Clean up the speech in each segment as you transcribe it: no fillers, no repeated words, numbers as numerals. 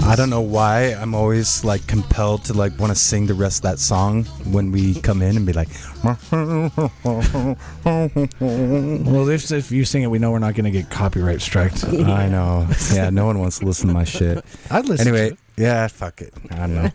I don't know why I'm always like compelled to like want to sing the rest of that song when we come in and be like. Well, if you sing it, we know we're not going to get copyright striked. I know. Yeah, no one wants to listen to my shit. I'd listen. Anyway, to it. Yeah, fuck it. I don't know.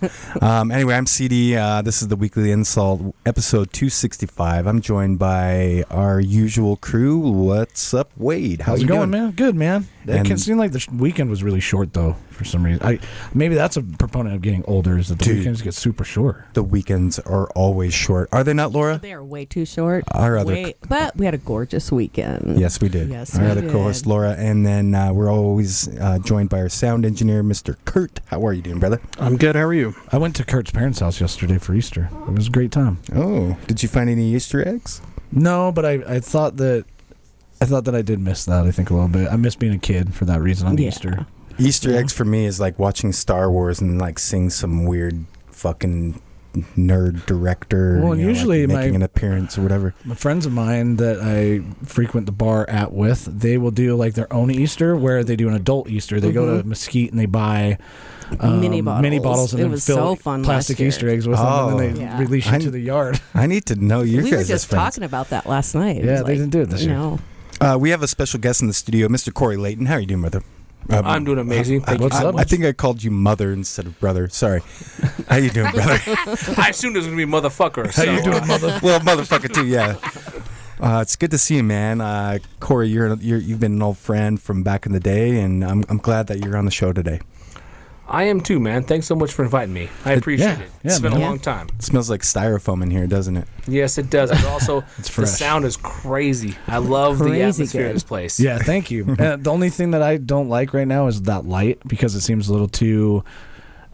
Anyway, I'm CD. This is the Weekly InSalt, episode 265. I'm joined by our usual crew. What's up, Wade? How's it going, man? Good, man. It can seem like the weekend was really short, though, for some reason. Maybe that's a proponent of getting older, is that the weekends get super short. The weekends are always short. Are they not, Laura? They are way too short. But we had a gorgeous weekend. Yes, we did. Yes, our other co-host, Laura. And then we're always joined by our sound engineer, Mr. Kurt. How are you doing, brother? I'm good. How are you? I went to Kurt's parents' house yesterday for Easter. It was a great time. Oh, did you find any Easter eggs? No, but I thought that I did miss that, I think, a little bit. I miss being a kid for that reason on Easter. Easter eggs for me is like watching Star Wars and like seeing some weird fucking nerd director usually like making an appearance or whatever. My friends of mine that I frequent the bar at with, they will do like their own Easter where they do an adult Easter. They go to Mesquite and they buy mini bottles and then fill plastic Easter eggs with them, and then they release you to the yard. I need to know you guys. We were just talking about that last night. Yeah, they didn't do it this year. We have a special guest in the studio, Mr. Corey Layton. How are you doing, brother? I'm doing amazing. What's up? I think I called you mother instead of brother. Sorry. How you doing, brother? I assumed it was going to be motherfucker. How you doing, mother? Well, motherfucker too, yeah. It's good to see you, man. Corey, you've been an old friend from back in the day, and I'm glad that you're on the show today. I am too, man. Thanks so much for inviting me. I appreciate it. It's been a long time. It smells like styrofoam in here, doesn't it? Yes, it does. But also, the sound is crazy. I love the atmosphere of this place. Yeah, thank you. The only thing that I don't like right now is that light, because it seems a little too...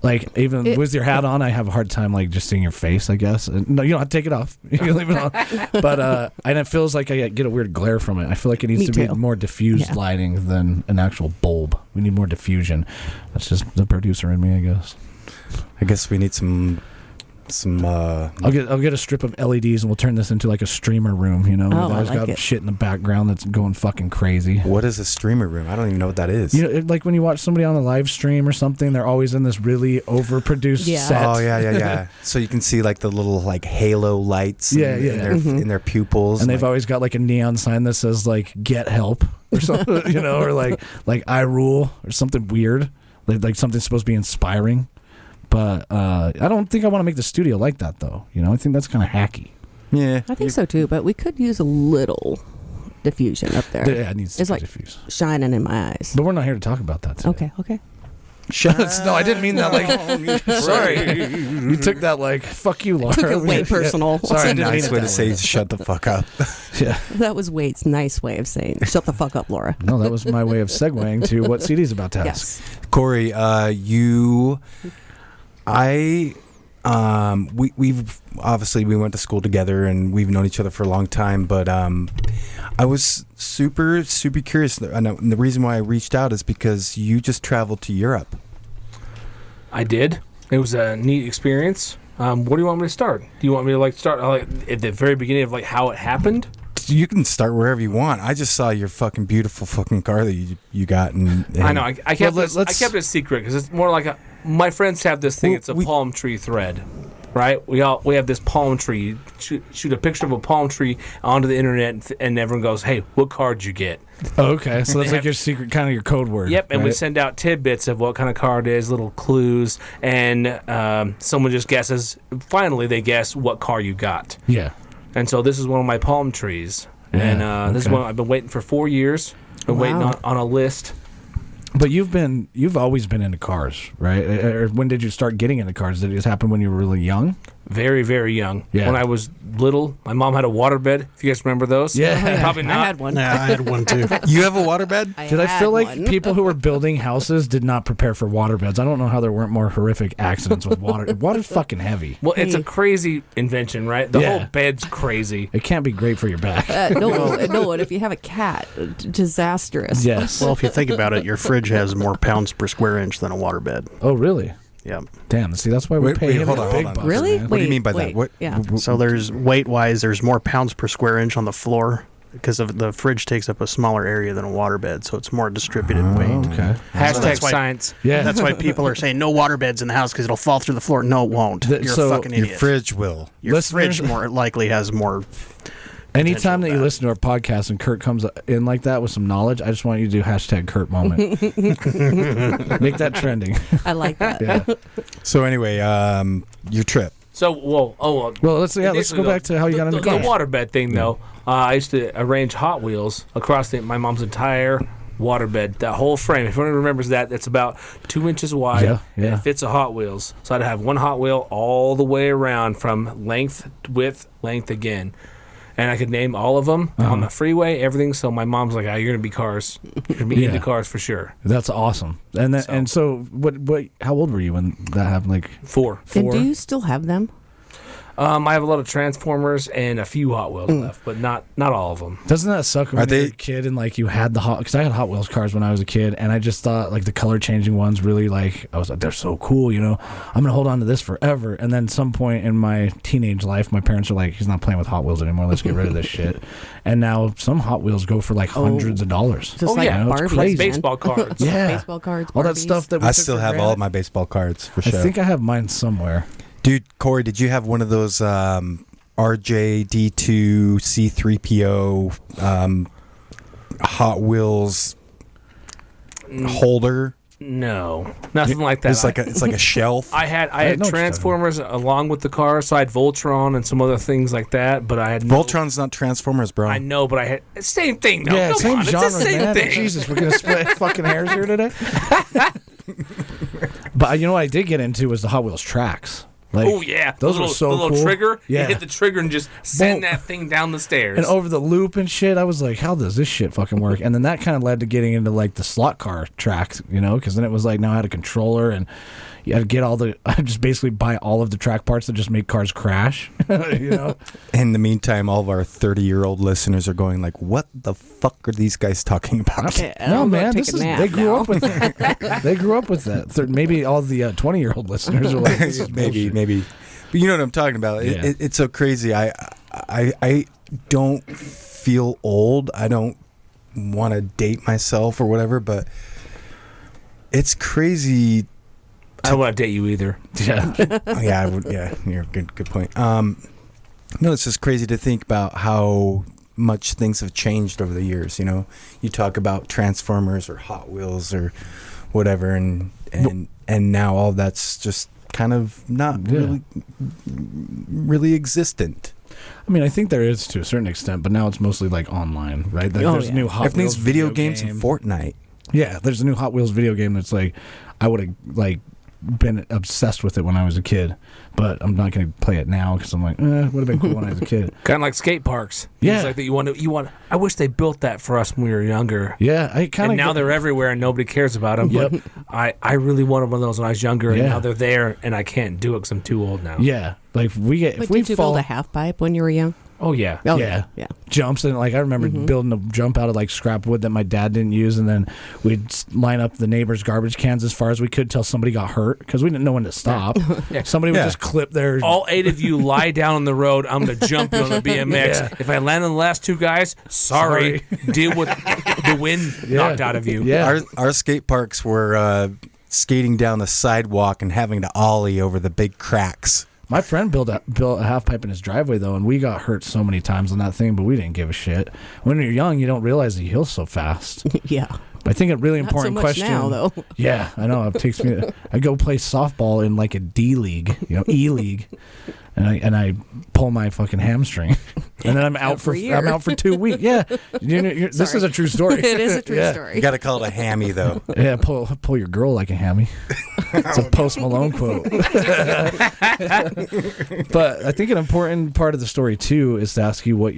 Like, even with your hat on, I have a hard time, like, just seeing your face, I guess. No, you don't have to take it off. You can leave it on. But, and it feels like I get a weird glare from it. I feel like it needs to be more diffused lighting than an actual bulb. We need more diffusion. That's just the producer in me, I guess. I guess we need some I'll get a strip of LEDs and we'll turn this into like a streamer room, you know. Oh, I've got shit in the background that's going fucking crazy. What is a streamer room? I don't even know what that is. You know, like when you watch somebody on a live stream or something, they're always in this really overproduced set. Oh yeah. So you can see like the little like halo lights in their pupils. And they've always got like a neon sign that says like "Get help" or something, you know, or like "I rule" or something weird, like something's supposed to be inspiring. But I don't think I want to make the studio like that, though. You know, I think that's kind of hacky. Yeah, I think so too. But we could use a little diffusion up there. Yeah, it needs to be diffused. Shining in my eyes. But we're not here to talk about that today. Okay. No, I didn't mean that. Like, sorry, you took that like "fuck you, Laura." Took it way personal. Sorry, nice way to say "shut the fuck up." Yeah, that was Wade's nice way of saying "shut the fuck up, Laura." No, that was my way of segueing to what CD's about to ask. Yes, Corey, we've obviously we went to school together and we've known each other for a long time, but I was super curious, and the reason why I reached out is because you just traveled to Europe. I did. It was a neat experience. Where do you want me to start? Do you want me to start at the very beginning of how it happened? You can start wherever you want. I just saw your fucking beautiful fucking car that you got, and I know I kept it a secret because it's more like my friends have this thing. It's a palm tree thread, right? We have this palm tree. Shoot a picture of a palm tree onto the internet, and everyone goes, "Hey, what car did you get?" Oh, okay, so that's like your secret, kind of your code word. Yep, and right? we send out tidbits of what kind of car it is, little clues, and someone just guesses. Finally, they guess what car you got. Yeah. And so this is one of my palm trees. And this is one I've been waiting for 4 years. Been waiting on a list. But you've always been into cars, right? Or when did you start getting into cars? Did it just happen when you were really young? Very, very young. Yeah. When I was little, my mom had a waterbed. If you guys remember those. Yeah. Probably not. I had one. Yeah, I had one too. You have a waterbed? I feel like people who were building houses did not prepare for waterbeds. I don't know how there weren't more horrific accidents with water. Water's fucking heavy. Well, it's a crazy invention, right? The whole bed's crazy. It can't be great for your back. No, and if you have a cat, disastrous. Yes. Well, if you think about it, your fridge has more pounds per square inch than a waterbed. Oh, really? Yeah. Damn. See, that's why we pay him hold big on. bucks. Really? Man. What do you mean by that? What? Yeah. So there's weight-wise, there's more pounds per square inch on the floor because the fridge takes up a smaller area than a waterbed, so it's more distributed weight. Okay. Hashtag why- science. Yeah. That's why people are saying no waterbeds in the house because it'll fall through the floor. No, it won't. You're so a fucking idiot. Your fridge will. Your Listeners- fridge more likely has more. Anytime that you bad. listen to our podcast and Kurt comes in like that with some knowledge, I just want you to do hashtag Kurt moment. Make that trending. I like that. Yeah. So anyway, your trip. So, Well, let's go back to how you got in the car. The waterbed thing, though. I used to arrange Hot Wheels across my mom's entire waterbed, that whole frame. If anyone remembers that, it's about 2 inches wide. Yeah. And it fits a Hot Wheels. So I'd have one Hot Wheel all the way around from length, width, length again. And I could name all of them on the freeway, everything. So my mom's like, you're going to be cars. You're going to be into cars for sure. That's awesome. And so what? How old were you when that happened? Like 4. And do you still have them? I have a lot of Transformers and a few Hot Wheels left, but not all of them. Doesn't that suck when Are you're they- a kid and like you had because I had Hot Wheels cars when I was a kid, and I just thought like the color changing ones really I was like, they're so cool, I'm gonna hold on to this forever. And then some point in my teenage life, my parents are like, he's not playing with Hot Wheels anymore. Let's get rid of this shit. And now some Hot Wheels go for like hundreds of dollars. Just like yeah. Barbies, It's crazy. man. Baseball cards. Yeah, Baseball cards, all that Barbies. stuff that we I took still for have all granted. of my baseball cards for I sure. think I have mine somewhere. Dude, Corey, did you have one of those RJD2 C3PO Hot Wheels holder? No, nothing like that. It's like a shelf. I had no Transformers along with the car, so I had Voltron and some other things like that. But I had Voltron's not Transformers, bro. I know, but I had same thing. No, Yeah, come same on, genre, it's the same man. thing. Jesus, we're gonna split fucking hairs here today. But what I did get into was the Hot Wheels tracks. Like, Oh yeah, those the were so the little cool. trigger. Yeah. You hit the trigger and just send Boom. that thing down the stairs. And over the loop and shit, I was like, how does this shit fucking work? And then that kind of led to getting into like the slot car tracks, because then it was like now I had a controller and you had to get I just basically buy all of the track parts that just make cars crash, In the meantime, all of our 30-year-old listeners are going like, what the fuck are these guys talking about? No, man, they grew up with that. They grew up with that. Maybe all the 20-year-old listeners are like, this is bullshit. maybe. But you know what I'm talking about. Yeah. It's so crazy. I don't feel old. I don't want to date myself or whatever, but it's crazy. I don't want to date you either. Yeah. Oh, yeah, I would. Yeah, you're good point. It's just crazy to think about how much things have changed over the years. You talk about Transformers or Hot Wheels or whatever, and now all that's just kind of not really existent. I mean, I think there is to a certain extent, but now it's mostly like online, right? Like, there's new Hot Everything's Wheels video games game. and Fortnite. Yeah, there's a new Hot Wheels video game that's like, I would have like been obsessed with it when I was a kid, but I'm not going to play it now because I'm like, would have been cool when I was a kid. Kind of like skate parks. Yeah. It's like that you want. I wish they built that for us when we were younger. Yeah, I kind And of now they're everywhere and nobody cares about them. Yep. But I really wanted one of those when I was younger, and Yeah. now they're there, and I can't do it because I'm too old now. Yeah, like if we Did you build a half pipe when you were young? Oh yeah. Oh, Yeah. yeah. jumps and like I remember building a jump out of like scrap wood that my dad didn't use, and then we'd line up the neighbors' garbage cans as far as we could till somebody got hurt because we didn't know when to stop. Yeah. Somebody would just clip their All 8 of you lie down on the road. I'm going to jump you on the BMX. Yeah. If I land on the last 2 guys, sorry. Deal with the wind knocked out of you. Yeah. Our skate parks were skating down the sidewalk and having to ollie over the big cracks. My friend built a half pipe in his driveway though, and we got hurt so many times on that thing, but we didn't give a shit. When you're young, you don't realize that you heal so fast. Yeah. I think a really Not important so much question now, though. Yeah, I know. It takes me. I go play softball in like a D league, E league, and I pull my fucking hamstring, and then I'm out Every year. I'm out for 2 weeks. Yeah, this is a true story. It is a true You story. got to call it a hammy, though. Yeah, pull your girl like a hammy. It's a Post Malone quote. But I think an important part of the story too is to ask you what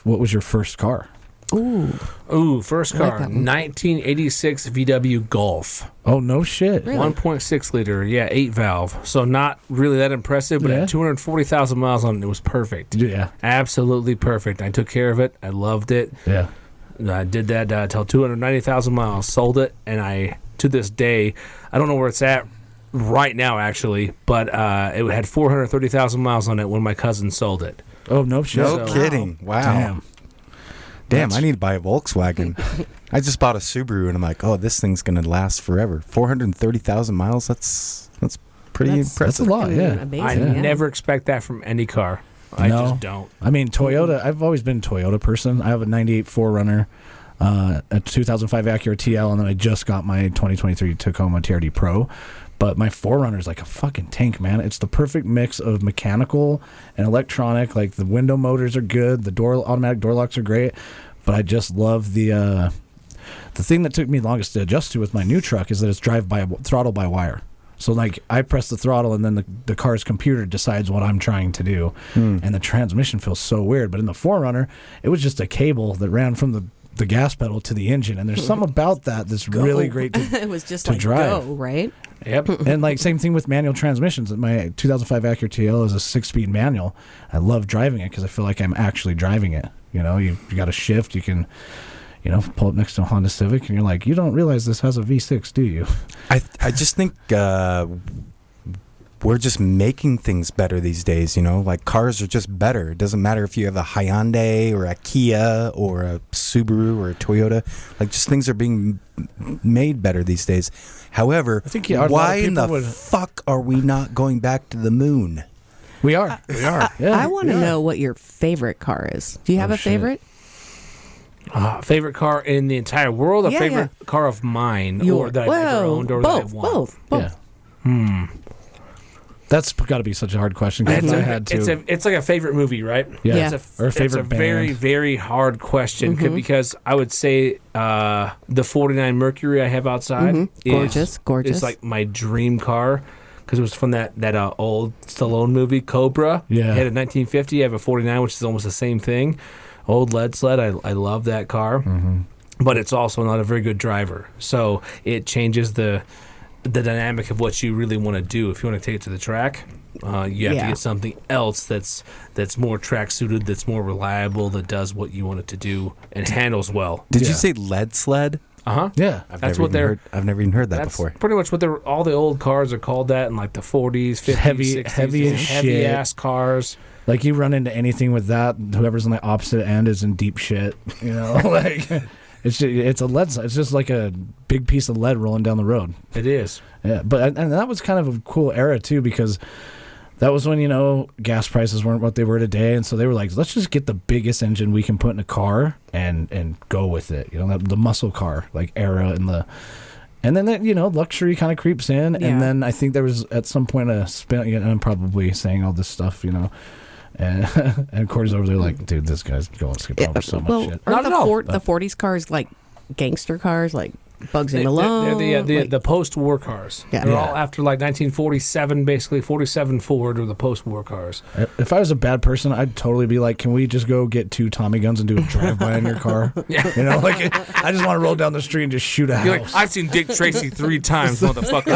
was your first car. Ooh, first I like car, that one. 1986 VW Golf. Oh no shit. Really? 1.6 liter, 8 valve. So not really that impressive, but Yeah. at 240,000 miles on it, it was perfect. Yeah. Absolutely perfect. I took care of it. I loved it. Yeah. I did that till 290,000 miles. Sold it, and I, to this day, I don't know where it's at right now actually, but it had 430,000 miles on it when my cousin sold it. Oh no shit. No kidding. Wow. Damn, I need to buy a Volkswagen. I just bought a Subaru, and I'm like, oh, this thing's gonna last forever. 430,000 miles. That's pretty impressive. That's a lot. Yeah. Amazing. I never expect that from any car. I just don't. I mean, Toyota. I've always been a Toyota person. I have a '98 4Runner, a 2005 Acura TL, and then I just got my 2023 Tacoma TRD Pro. But my 4Runner is like a fucking tank, man. It's the perfect mix of mechanical and electronic. Like the window motors are good, the automatic door locks are great. But I just love the thing that took me longest to adjust to with my new truck is that it's throttle by wire. So like I press the throttle and then the car's computer decides what I'm trying to do, and the transmission feels so weird. But in the 4Runner, it was just a cable that ran from the gas pedal to the engine, and there's something about that that's really great to It was just to like drive. go, right? Yep. And like same thing with manual transmissions. My 2005 Acura TL is a 6-speed manual. I love driving it because I feel like I'm actually driving it. You know, you got a shift. You can, pull up next to a Honda Civic, and you're like, you don't realize this has a V6, do you? I just think we're just making things better these days. Like cars are just better. It doesn't matter if you have a Hyundai or a Kia or a Subaru or a Toyota. Like just things are being made better these days. However, I think why in the fuck are we not going back to the moon? We are. Yeah, I want to know what your favorite car is. Do you have a favorite? Favorite car in the entire world? Favorite car of mine, or that I've ever owned, or that I've won? Both. Yeah. That's got to be such a hard question. Because I had to. It's like a favorite movie, right? Yeah. Or a favorite band. Very, very hard question because I would say the 49 Mercury I have outside Gorgeous. It's like my dream car because it was from that old Stallone movie, Cobra. Yeah. I had a 1950. I have a 49, which is almost the same thing. Old lead sled. I love that car. But it's also not a very good driver. So it changes the dynamic of what you really want to do. If you want to take it to the track, you have to get something else that's more track suited, that's more reliable, that does what you want it to do and handles well. Did you say lead sled? Yeah. I've never even heard that before. Pretty much what all the old cars are called that in like the 40s, 50s, Heavy 60s. shit. Ass cars. Like you run into anything with that, whoever's on the opposite end is in deep shit. Like it's a lead. It's just like a big piece of lead rolling down the road. It is. Yeah, and that was kind of a cool era too because that was when gas prices weren't what they were today, and so they were like, let's just get the biggest engine we can put in a car and go with it. The muscle car like era and then that luxury kind of creeps in, and then I think there was at some point a spin. And I'm probably saying all this stuff, And Corey's over there like, dude, this guy's going skip over so much shit. Aren't the 40s cars like gangster cars, like Bugsy Malone? They're the post-war cars. Yeah. They're all after like 1947, basically 47 forward are the post-war cars. If I was a bad person, I'd totally be like, can we just go get 2 Tommy guns and do a drive-by in your car? I just want to roll down the street and just shoot a house. You're like, I've seen Dick Tracy 3 times, motherfucker.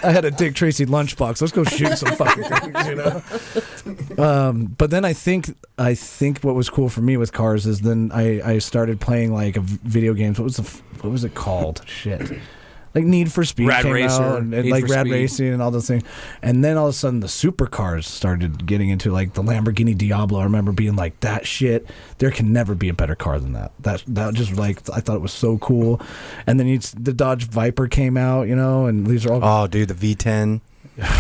I had a Dick Tracy lunchbox. Let's go shoot some fucking things, But then I think what was cool for me with cars is then I started playing like video games. What was it called? Shit. Like Need for Speed Rad came Racer, out and like Rad Racing and all those things. And then all of a sudden the supercars started getting into like the Lamborghini Diablo. I remember being like, that shit, there can never be a better car than that. That just like, I thought it was so cool. And then the Dodge Viper came out, and these are all... Oh, dude, the V10,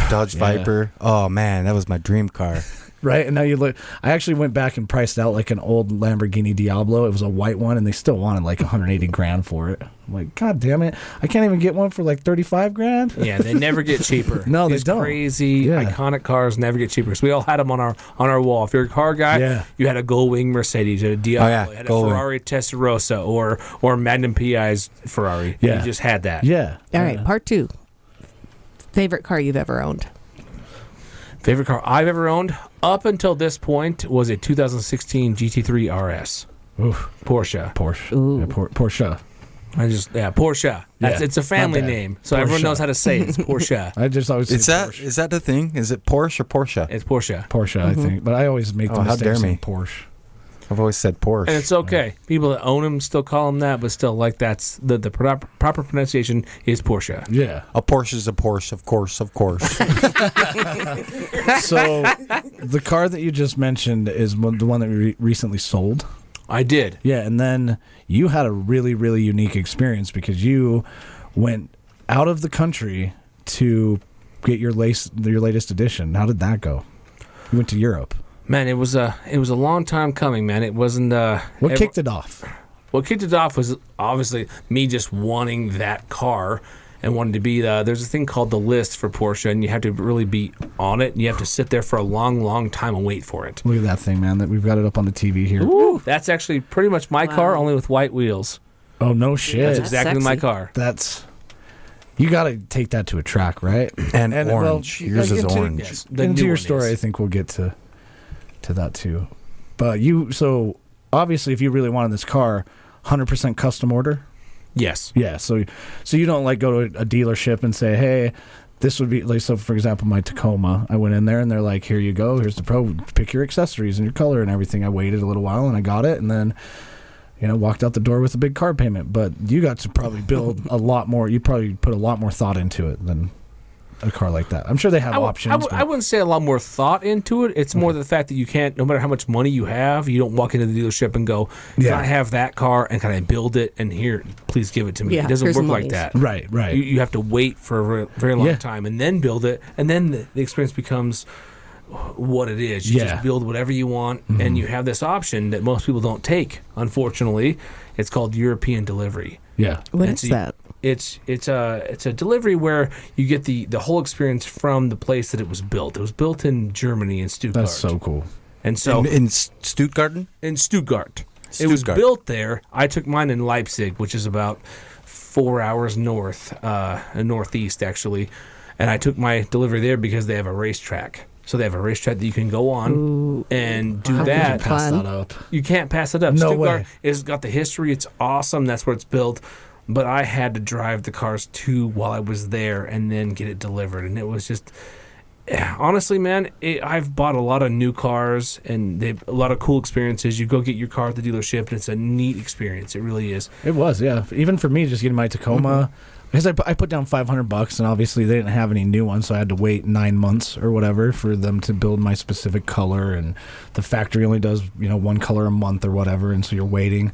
Dodge Viper. Oh, man, that was my dream car. Right, and now you look. I actually went back and priced out like an old Lamborghini Diablo. It was a white one, and they still wanted like $180,000 for it. I'm like, God damn it! I can't even get one for like $35,000. Yeah, they never get cheaper. No, These they don't. Crazy iconic cars never get cheaper. So we all had them on our wall. If you're a car guy, you had a Goldwing Mercedes, you had a Diablo, you had a Ferrari Testarossa, or Magnum PI's Ferrari. Yeah, you just had that. Yeah. All right, part 2. Favorite car you've ever owned? Favorite car I've ever owned up until this point was a 2016 GT3 RS. Oof. Porsche. Ooh. Yeah, Porsche. Porsche. It's a family name, so everyone knows how to say it. It's Porsche. I just always say Porsche. Is that the thing? Is it Porsche or Porsche? It's Porsche. Porsche, I think, but I always make the mistake saying Porsche. I've always said Porsche. And it's okay. People that own them still call them that, but still, like, that's the proper pronunciation is Porsche. Yeah. A Porsche is a Porsche, of course, of course. So the car that you just mentioned is the one that we recently sold. I did. Yeah, and then you had a really, really unique experience because you went out of the country to get your latest edition. How did that go? You went to Europe. Man, it was a long time coming, man. It wasn't. What kicked it off? What kicked it off was obviously me just wanting that car and wanting to be there's a thing called the list for Porsche, and you have to really be on it, and you have to sit there for a long, long time and wait for it. Look at that thing, man. That we've got it up on the TV here. Ooh, that's actually pretty much my car, only with white wheels. Oh, no shit. That's That's exactly my sexy. car. You got to take that to a track, right? And orange. Yours is orange. Yes, the Into new your one story, is. I think we'll get to that too. But so obviously, if you really wanted this car, 100% custom order. Yes. Yeah. So you don't like go to a dealership and say, hey, this would be like, so for example, my Tacoma, I went in there and they're like, here you go, here's the Pro, pick your accessories and your color and everything. I waited a little while and I got it, and then walked out the door with a big car payment. But you got to probably build a lot more. You probably put a lot more thought into it than a car like that. I'm sure they have options. I wouldn't say a lot more thought into it. It's more the fact that you can't, no matter how much money you have, you don't walk into the dealership and go, can I have that car and can I build it? And here, please give it to me. Yeah, it doesn't here's work the like monies. that. Right. You have to wait for a very long Yeah. time and then build it. And then the experience becomes what it is. You just build whatever you want, and you have this option that most people don't take, unfortunately. It's called European delivery. Yeah. What And is so that? It's a delivery where you get the whole experience from the place that it was built. It was built in Germany, in Stuttgart. That's so cool. And so in Stuttgart? in Stuttgart. It was built there. I took mine in Leipzig, which is about 4 hours northeast actually, and I took my delivery there because they have a racetrack. So they have a racetrack that you can go on and do How that. fun. Pass that up. You can't pass it up. No Stuttgart way. has got the history. It's awesome. That's where it's built. But I had to drive the cars too while I was there and then get it delivered. And it was just, honestly, man, I've bought a lot of new cars and they've a lot of cool experiences. You go get your car at the dealership and it's a neat experience. It really is. It was, yeah. Even for me, just getting my Tacoma, because I put down $500, and obviously they didn't have any new ones, so I had to wait 9 months or whatever for them to build my specific color, and the factory only does one color a month or whatever, and so you're waiting.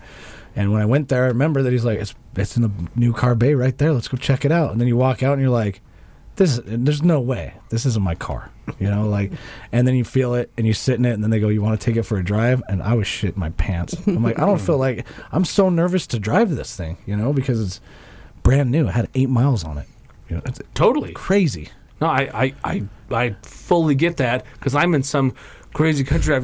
And when I went there, I remember that he's like, it's in the new car bay right there. Let's go check it out. And then you walk out and you're like, there's no way this isn't my car, and then you feel it and you sit in it, and then they go, you want to take it for a drive? And I was shitting my pants. I'm like, I don't feel like, I'm so nervous to drive this thing, because it's brand new. It had 8 miles on it. It's Totally. crazy. No, I fully get that because I'm in some crazy country.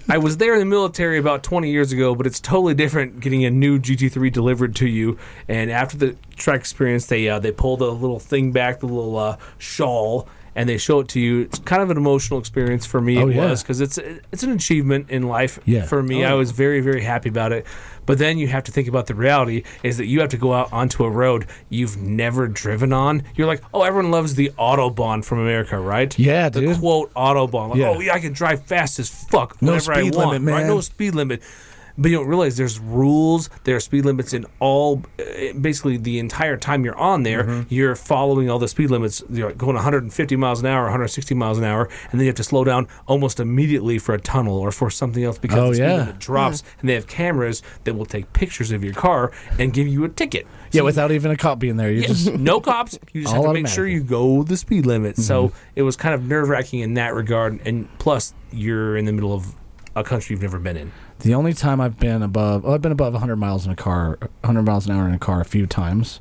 I was there in the military about 20 years ago, but it's totally different getting a new GT3 delivered to you. And after the track experience, they pull the little thing back, the little shawl, and they show it to you. It's kind of an emotional experience for me. Was because it's an achievement in life for me. I was very, very happy about it. But then you have to think about the reality is that you have to go out onto a road you've never driven on. You're like, oh, everyone loves the Autobahn from America, right? Yeah, the dude. quote Autobahn. Like, I can drive fast as fuck No whenever speed I want. limit, man. Right? No speed limit. But you don't realize there's rules, there are speed limits in all, basically the entire time you're on there, you're following all the speed limits. You're going 150 miles an hour, 160 miles an hour, and then you have to slow down almost immediately for a tunnel or for something else because the speed limit drops, and they have cameras that will take pictures of your car and give you a ticket. Yeah, without even a cop being there. You just No cops. You just have to make sure you go the speed limit. So it was kind of nerve-wracking in that regard, and plus you're in the middle of a country you've never been in. The only time I've been above 100 miles in a car, 100 miles an hour in a car a few times.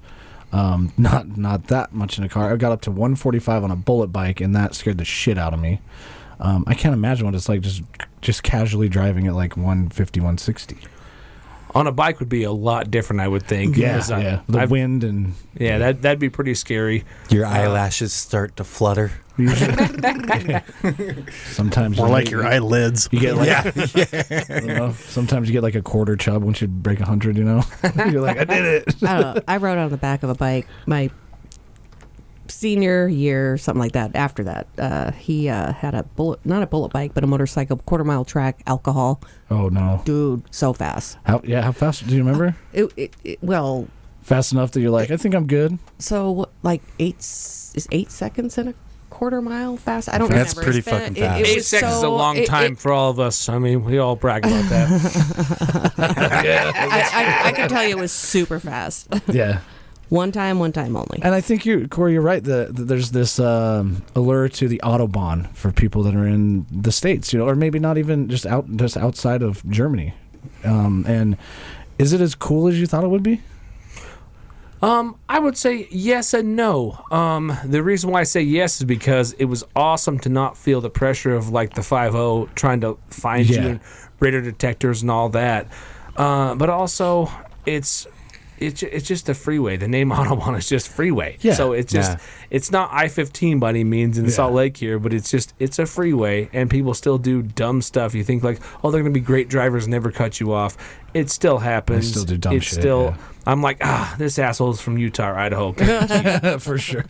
Not that much in a car. I got up to 145 on a bullet bike, and that scared the shit out of me. I can't imagine what it's like just casually driving at like 150, 160. On a bike would be a lot different, I would think. Yeah. The wind and that'd be pretty scary. Your eyelashes start to flutter. sometimes More like your eyelids. You get like sometimes you get like a quarter chub once you break 100. You're like, I did it. I don't know. I rode on the back of a bike. My senior year, something like that. After that, he had not a bullet bike, but a motorcycle, quarter-mile track, alcohol. Oh no, dude, so fast. How fast? Do you remember? Well, fast enough that you're like, I think I'm good. So like 8 seconds in a quarter mile fast. I don't That's remember. pretty fucking fast. 8 seconds is a long time for all of us. I mean, we all brag about that. I can tell you it was super fast. Yeah. One time only. And I think Corey, you're right. There's this allure to the Autobahn for people that are in the States, or maybe not even just outside of Germany. And is it as cool as you thought it would be? I would say yes and no. The reason why I say yes is because it was awesome to not feel the pressure of like the 5.0 trying to find you and radar detectors and all that. But also, it's just a freeway. The name Autobahn is just freeway. Yeah. So it's just it's not I-15 by any means in Salt Lake here, but it's a freeway, and people still do dumb stuff. You think like, oh, they're gonna be great drivers, never cut you off. It still happens. They still do dumb shit. I'm like, this asshole's from Utah or Idaho. For sure.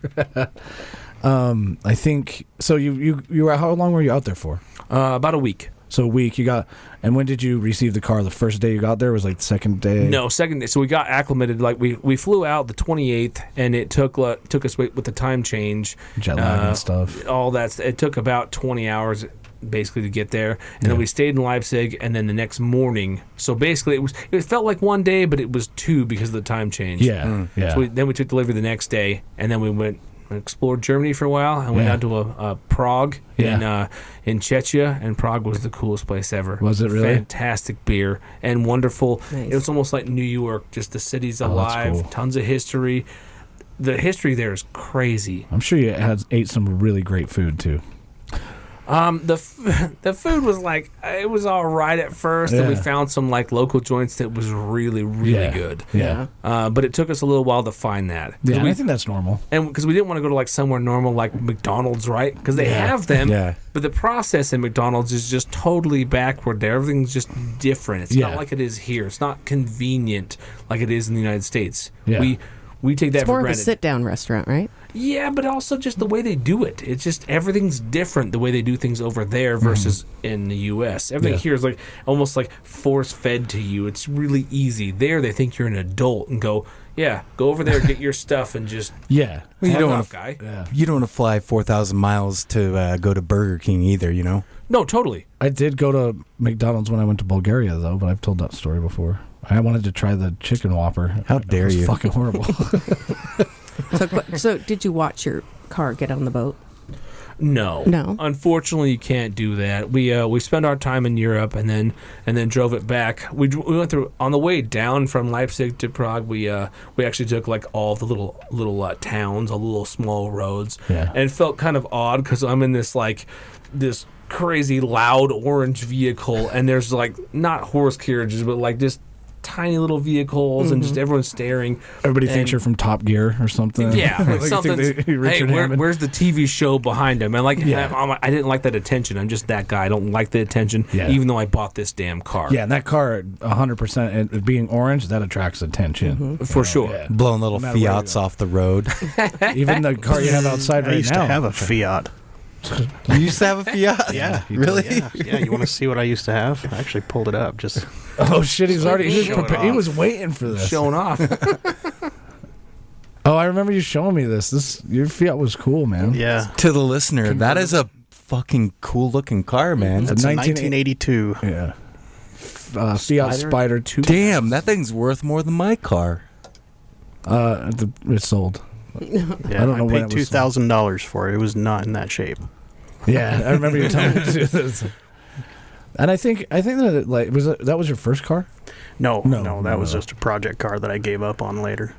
I think so. You were, how long were you out there for? About a week. So a week you got, and when did you receive the car? The first day you got there was like the second day? No, second day. So we got acclimated. Like we flew out the 28th, and it took us with the time change, jet lag and stuff. All that. It took about 20 hours basically to get there, and then we stayed in Leipzig, and then the next morning. So basically, it felt like one day, but it was two because of the time change. Yeah, yeah. So then we took delivery the next day, and then we went. Explored Germany for a while and went down to Prague in Czechia, and Prague was the coolest place ever. Was it really? Fantastic beer and wonderful. Nice. It was almost like New York, just the city's alive, cool. Tons of history. The history there is crazy. I'm sure you ate some really great food too. The food was like, it was all right at first, and we found some like local joints that was really good. Yeah. But it took us a little while to find that. Yeah, I think that's normal. And because we didn't want to go to like somewhere normal like McDonald's, right? Because they have them, but the process in McDonald's is just totally backward there. Everything's just different. It's not like it is here. It's not convenient like it is in the United States. Yeah. We take that It's for more of a granted. sit-down restaurant, right? Yeah, but also just the way they do it. It's just everything's different the way they do things over there versus in the U.S. Everything here is like almost like force-fed to you. It's really easy. There, they think you're an adult and go over there, get your stuff, and just well, you don't want guy. You don't want to fly 4,000 miles to go to Burger King either, No, totally. I did go to McDonald's when I went to Bulgaria though, but I've told that story before. I wanted to try the chicken Whopper. How dare it was you? Fucking horrible. So did you watch your car get on the boat? No. Unfortunately, you can't do that. We spent our time in Europe and then drove it back. We went through on the way down from Leipzig to Prague. We actually took like all the little towns, all the little small roads, and it felt kind of odd because I'm in this crazy loud orange vehicle, and there's like not horse carriages, but like just tiny little vehicles, and just everyone's staring. Everybody thinks you're from Top Gear or something. Yeah, like something. Hey, where's the TV show behind him? And like, I didn't like that attention. I'm just that guy. I don't like the attention, even though I bought this damn car. Yeah, and that car, 100%, and being orange, that attracts attention. For sure. Yeah. Blowing little Fiats off the road. Even the car you have outside right now. I used to have a Fiat. You used to have a Fiat? Yeah. Really? Yeah, you want to see what I used to have? I actually pulled it up. Just oh shit, he was waiting for this. Showing off. Oh, I remember you showing me this. Your Fiat was cool, man. yeah. To the listener, that is a fucking cool looking car, man. It's a 1982. Yeah. Fiat Spider 2. Damn, that thing's worth more than my car. It's sold. Yeah, I don't know when paid it was $2,000 for it. It was not in that shape. Yeah, I remember you telling me to do this. And I think that like that was your first car? No, that was just a project car that I gave up on later.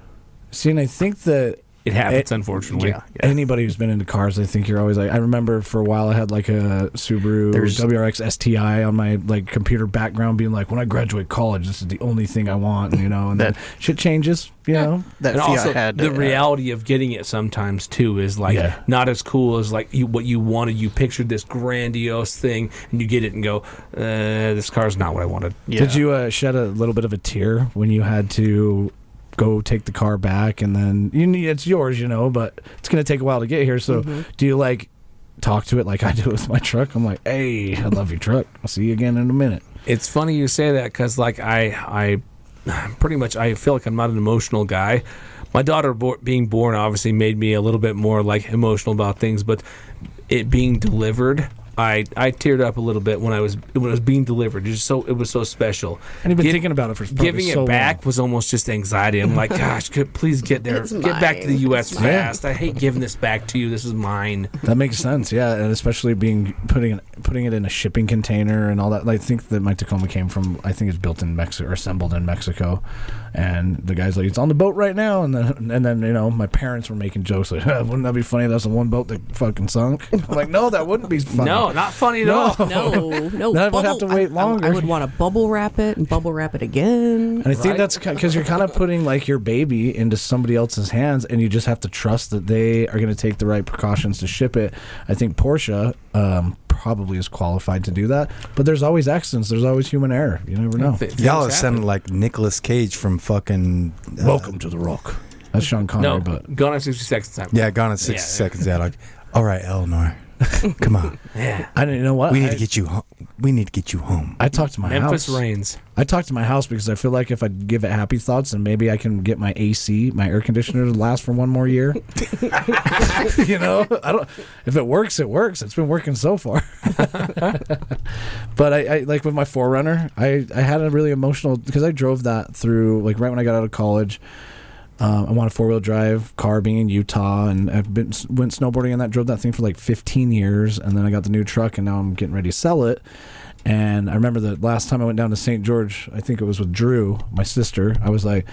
See, and I think that It happens, unfortunately. Yeah. anybody who's been into cars, I think you're always like. I remember for a while I had like a Subaru WRX STI on my like computer background, being like, when I graduate college, this is the only thing I want, and then shit changes, know. That and Fiat also, had the reality of getting it sometimes too is like not as cool as like what you wanted. You pictured this grandiose thing, and you get it and go, "This car's not what I wanted." Yeah. Did you shed a little bit of a tear when you had to go take the car back, and then it's yours, but it's going to take a while to get here. So do you like talk to it like I do with my truck? I'm like, hey, I love your truck. I'll see you again in a minute. It's funny you say that because like I pretty much I feel like I'm not an emotional guy. My daughter being born obviously made me a little bit more like emotional about things, but it being delivered, I teared up a little bit when it was being delivered. It was so special. And you've been thinking about it for giving so it back long. was almost just anxiety. I'm like, gosh, please get there, get back to the U.S. fast. I hate giving this back to you. This is mine. That makes sense, yeah, and especially putting it in a shipping container and all that. I think that my Tacoma came from, I think it's built in Mexico or assembled in Mexico, and the guy's like, it's on the boat right now, and then my parents were making jokes like, wouldn't that be funny? That's the one boat that fucking sunk. I'm like, no, that wouldn't be funny. No, not funny at all. No. Then I would have to wait longer. I would want to bubble wrap it and bubble wrap it again. And I think that's because you're kind of putting like your baby into somebody else's hands, and you just have to trust that they are going to take the right precautions to ship it. I think Porsche probably is qualified to do that, but there's always accidents. There's always human error. You never know. Y'all are sounding like Nicolas Cage from fucking Welcome to the Rock. That's Sean Connery, but Gone in 60 Seconds time. Yeah, Gone in 60 Seconds. Yeah, like, all right, Eleanor, come on. Yeah. I didn't know what We need to get you home. We need to get you home. I talked to my Memphis house. Reigns. I talked to my house because I feel like if I give it happy thoughts, then maybe I can get my AC, my air conditioner, to last for one more year. I don't. If it works, it works. It's been working so far. But I like with my 4Runner, I had a really emotional because I drove that through like right when I got out of college. I want a 4-wheel drive car being in Utah, and I've went snowboarding in that, drove that thing for like 15 years, and then I got the new truck, and now I'm getting ready to sell it. And I remember the last time I went down to St. George, I think it was with Drew, my sister, I was like,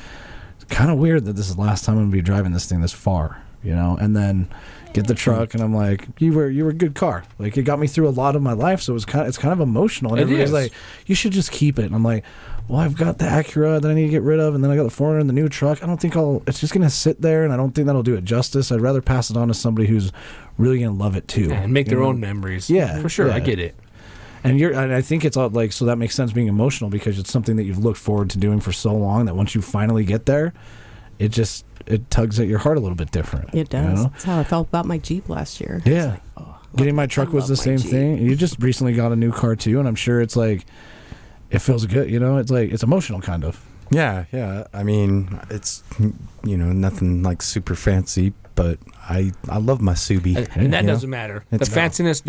it's kind of weird that this is the last time I'm going to be driving this thing this far, and then get the truck, and I'm like, you were a good car. Like, it got me through a lot of my life, so it's kind of emotional. And everybody's like, you should just keep it. And I'm like, well, I've got the Acura that I need to get rid of, and then I got the 4Runner and the new truck. I don't think it's just going to sit there, and I don't think that'll do it justice. I'd rather pass it on to somebody who's really going to love it too. And make their own memories. Yeah. For sure, yeah. I get it. And I think it's all like, so that makes sense being emotional because it's something that you've looked forward to doing for so long that once you finally get there, it tugs at your heart a little bit different. It does. That's how I felt about my Jeep last year. Yeah. Getting my truck was the same thing. You just recently got a new car too, and I'm sure it's like, it feels good, It's like, it's emotional kind of. Yeah. I mean, it's nothing like super fancy, but I love my Subi. And that doesn't matter. The fanciness,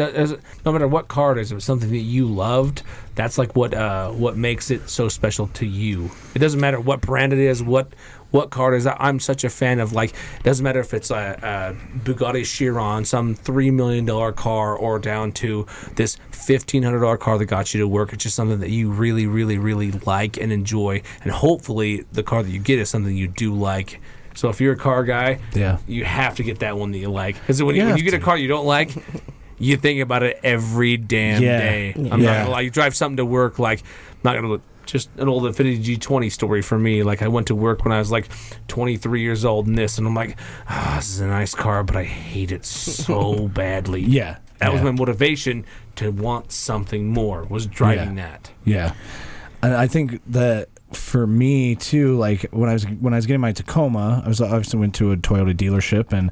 no matter what car it is, if it's something that you loved, that's like what makes it so special to you. It doesn't matter what brand it is, what car it is. I'm such a fan of, like, it doesn't matter if it's a Bugatti Chiron, some $3 million car, or down to this $1,500 car that got you to work. It's just something that you really, really, really like and enjoy. And hopefully the car that you get is something you do like. So if you're a car guy, you have to get that one that you like. Because when you get a car you don't like, you think about it every damn day. I'm not gonna lie. You drive something to work, like, I'm not gonna just an old Infiniti G20 story for me. Like, I went to work when I was like 23 years old and I'm like, this is a nice car, but I hate it so badly. Yeah. That was my motivation to want something more, was driving that. Yeah. And I think that for me too, like when I was getting my Tacoma, I obviously went to a Toyota dealership, and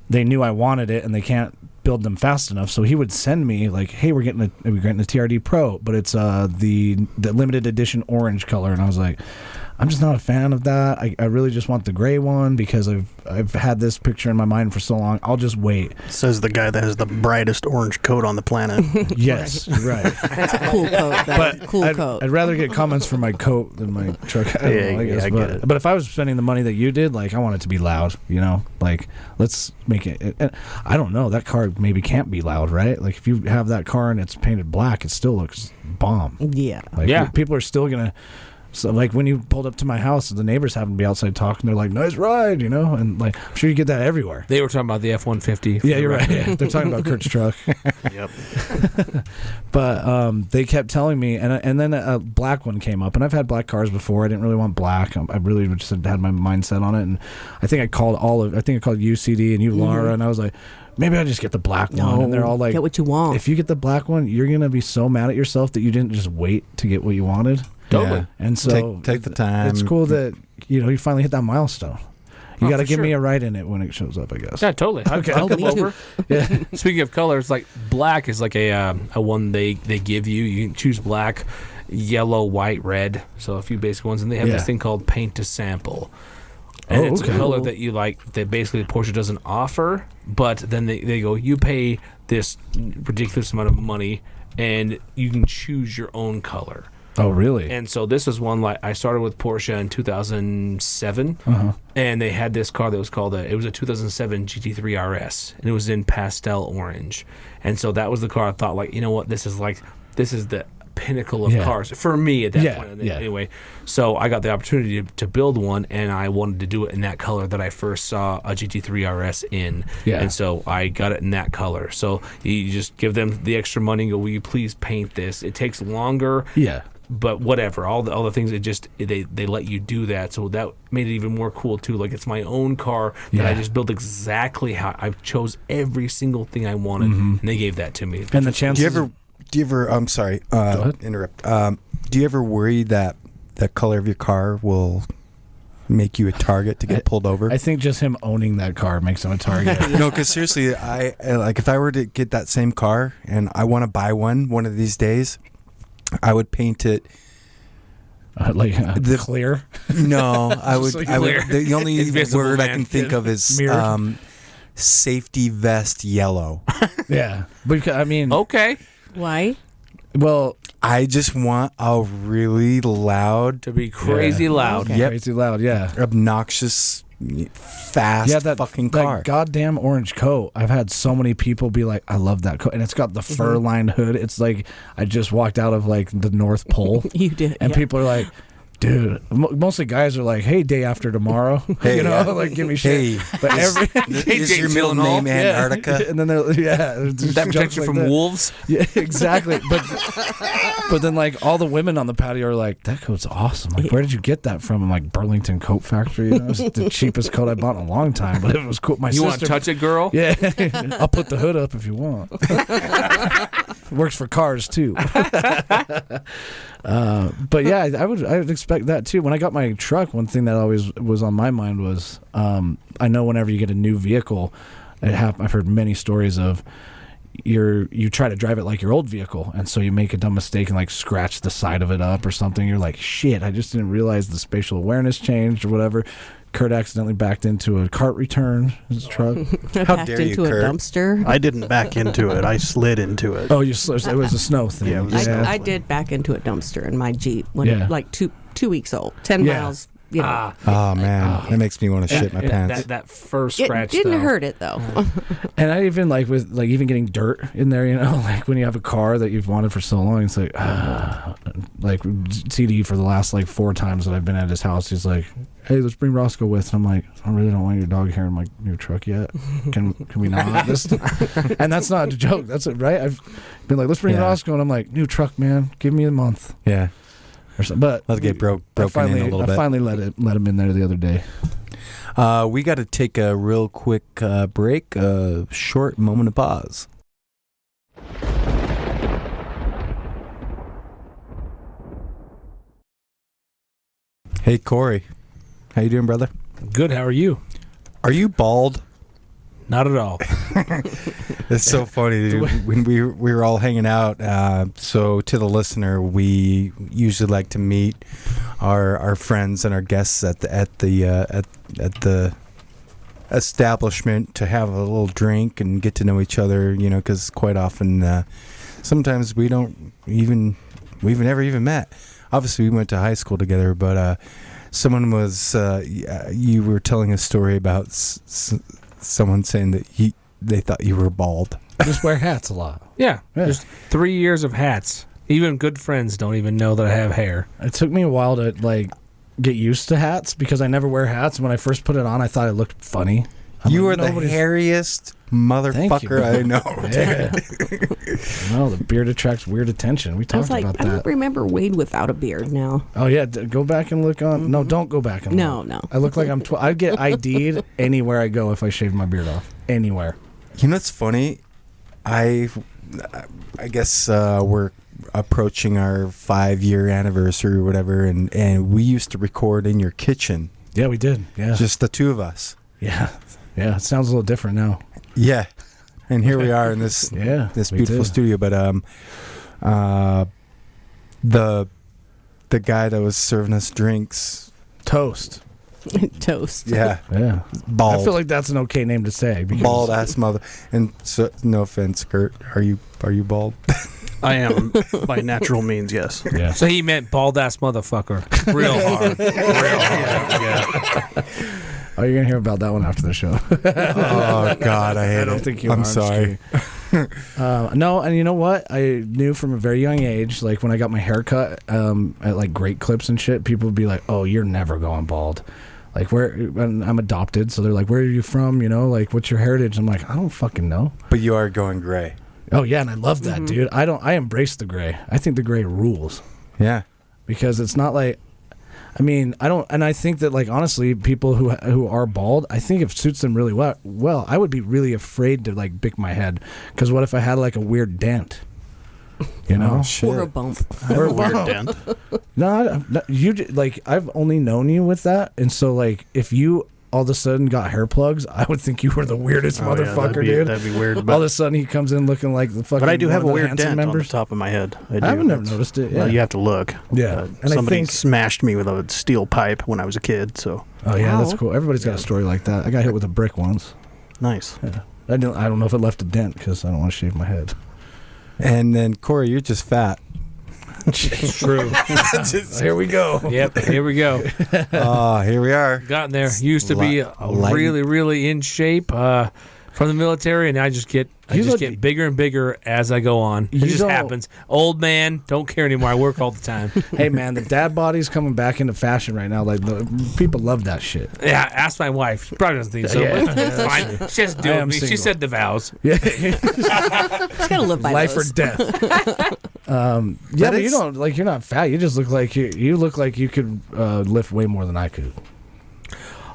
they knew I wanted it, and they can't build them fast enough. So he would send me like, hey, we're getting a TRD Pro, but it's the limited edition orange color. And I was like, I'm just not a fan of that. I really just want the gray one because I've had this picture in my mind for so long. I'll just wait. Says the guy that has the brightest orange coat on the planet. Yes, right. That's a cool coat. That's a cool coat. I'd rather get comments for my coat than my truck. I get it. But if I was spending the money that you did, like, I want it to be loud, like, let's make it. And I don't know, that car maybe can't be loud, right? Like, if you have that car and it's painted black, it still looks bomb. Yeah. Like, people are still going to. So, like, when you pulled up to my house, the neighbors happened to be outside talking. They're like, nice ride, and, like, I'm sure you get that everywhere. They were talking about the F-150. Yeah, you're right. Yeah. They're talking about Kurt's truck. Yep. But they kept telling me, and then a black one came up. And I've had black cars before. I didn't really want black. I really just had my mindset on it. And I think I called UCD and you, Laura, and I was like, maybe I just get the black one. And they're all like, get what you want. If you get the black one, you're going to be so mad at yourself that you didn't just wait to get what you wanted. Totally. Yeah. And so take the time. It's cool that you finally hit that milestone. You got to for give me sure. a ride in it when it shows up, I guess. Yeah, totally. Okay. I'll come me too. over. Yeah. Speaking of colors, like black is like a one they give you. You can choose black, yellow, white, red. So a few basic ones, and they have this thing called paint to sample. And it's a color that you like that basically Porsche doesn't offer, but then they go, you pay this ridiculous amount of money and you can choose your own color. Oh, really? And so this is one like I started with Porsche in 2007, and they had this car that was called it was a 2007 GT3 RS, and it was in pastel orange. And so that was the car I thought, like, you know what, this is the pinnacle of cars for me at that point. Anyway, so I got the opportunity to build one, and I wanted to do it in that color that I first saw a GT3 RS in. And so I got it in that color. So you just give them the extra money and go, will you please paint this? It takes longer. Yeah. But whatever, all the things, they let you do that, so that made it even more cool too. Like, it's my own car that I just built exactly how I chose every single thing I wanted, and they gave that to me. And the chances. Do you ever? I'm sorry. Interrupt. Do you ever worry that the color of your car will make you a target to get pulled over? I think just him owning that car makes him a target. No, because seriously, I like if I were to get that same car and I want to buy one of these days, I would paint it clear. No, I would. like I would. clear. The only Invisible word I man. can think of is Mirrored. safety vest yellow. Yeah, because I mean, Okay, Why? well, I just want a really loud, to be crazy loud. Okay. Yep. crazy loud. Yeah, obnoxious, fast that fucking car. That goddamn orange coat. I've had so many people be like, "I love that coat," and it's got the fur-lined hood. It's like I just walked out of like the North Pole, You did. and people are like, "Dude," mostly guys are like, "Hey, day after tomorrow," Hey, like give me shit. Hey, But every is your Jake middle Gyllenhaal. name Antarctica? and then they're just That protects jokes you like from that. wolves. Yeah, exactly. But then like all the women on the patio are like, "That coat's awesome. Like, where did you get that from?" I'm like, "Burlington Coat Factory. You know, it's the cheapest coat I bought in a long time, but it was cool." My You sister, want to touch it, girl? Yeah, I'll put the hood up if you want. Works for cars too. But yeah, I would expect that too. When I got my truck, one thing that always was on my mind was, I know whenever you get a new vehicle, I've heard many stories of you try to drive it like your old vehicle, and so you make a dumb mistake and like scratch the side of it up or something. You're like, shit, I just didn't realize the spatial awareness changed or whatever. Kurt accidentally backed into a cart return his truck. How Backed dare you, into a Kurt? dumpster. I didn't back into it. I slid into it. Oh, it was a snow thing. Yeah, it was a I did back into a dumpster in my Jeep when Yeah. like two weeks old, 10 Yeah. miles. You know, Oh man, that makes me want to shit my pants. That first it scratch didn't though. hurt it though. And I even like with like even getting dirt in there, you know, like when you have a car that you've wanted for so long, it's like CD for the last like 4 times that I've been at his house, he's like, "Hey, let's bring Roscoe with." And I'm like, "I really don't want your dog hair in my new truck yet. Can we not?" And that's not a joke. That's it, right? I've been like, "Let's bring Roscoe," and I'm like, "New truck, man. Give me a month." Yeah, Or something. But let's get broken in a little I bit. finally let him in there the other day. We got to take a real quick break, a short moment of pause. Hey Corey, how you doing, brother? Good. How are you? Are you bald? Not at all. It's so funny, dude. When we were all hanging out. So to the listener, we usually like to meet our friends and our guests at the establishment to have a little drink and get to know each other. You know, because quite often, sometimes we've never even met. Obviously, we went to high school together, but someone was you were telling a story about someone saying that they thought you were bald. Just wear hats a lot. Yeah. Yeah. Just 3 years of hats. Even good friends don't even know that I have hair. It took me a while to like get used to hats because I never wear hats. When I first put it on, I thought it looked funny. You are the hairiest motherfucker I know. Yeah. No, the beard attracts weird attention. We I was talked like, about I that. don't remember Wade without a beard now. Oh yeah, go back and look on. No, don't go back and No, look. no. I look like I'm. I get ID'd anywhere I go if I shave my beard off. Anywhere. You know what's funny? I guess we're approaching our 5-year anniversary or whatever, and we used to record in your kitchen. Yeah, we did. Yeah. Just the two of us. Yeah. Yeah. It sounds a little different now. Yeah. And here we are in this this beautiful studio. But the guy that was serving us drinks, Toast. Toast. yeah, Yeah. bald. I feel like that's an okay name to say. Because Bald ass mother. And so, no offense, Kurt. Are you bald? I am by natural means, yes. Yeah. So he meant bald ass motherfucker. Real hard. Real hard. Yeah. Oh, you're gonna hear about that one after the show. Oh God, I hate I don't it. think you. I'm are. sorry. No, and you know what? I knew from a very young age, like when I got my hair cut at like Great Clips and shit, people would be like, "Oh, you're never going bald." Like and I'm adopted, so they're like, "Where are you from? You know, like what's your heritage?" I'm like, "I don't fucking know." But you are going gray. Oh yeah, and I love that, dude. I embrace the gray. I think the gray rules Yeah. because it's not like. I mean, I think that, like, honestly, people who are bald, I think it suits them really well. I would be really afraid to, like, bick my head, because what if I had, like, a weird dent? You know? Oh, shit. Or a bump. Or A weird dent. No, like, I've only known you with that, and so, like, if you all of a sudden got hair plugs, I would think you were the weirdest motherfucker, dude. That'd be weird. All of a sudden, he comes in looking like the fucking. But I do have a one of the weird Hanson dent on the members. top of my head. I haven't never noticed it. Yeah. Well, you have to look. Yeah. And I somebody think- smashed me with a steel pipe when I was a kid, so Oh yeah, that's Wow. cool. Everybody's got a story like that. I got hit with a brick once. nice. Yeah. I don't know if it left a dent because I don't want to shave my head. And then Corey, you're just fat. It's true. Here we go. Yep. Here we go. Here we are. Gotten there. Used to be Light- really, really in shape from the military, and I just get bigger and bigger as I go on. It You just don't- happens. Old man, don't care anymore. I work all the time. Hey man, the dad body's coming back into fashion right now. Like people love that shit. Yeah, ask my wife. She probably doesn't think so. Yeah. But it's fine. She's just I doing am me. She single. said the vows. Yeah, Just gotta live by life those. or death. Yeah, but you don't like. You're not fat. You just look like you look like you could lift way more than I could.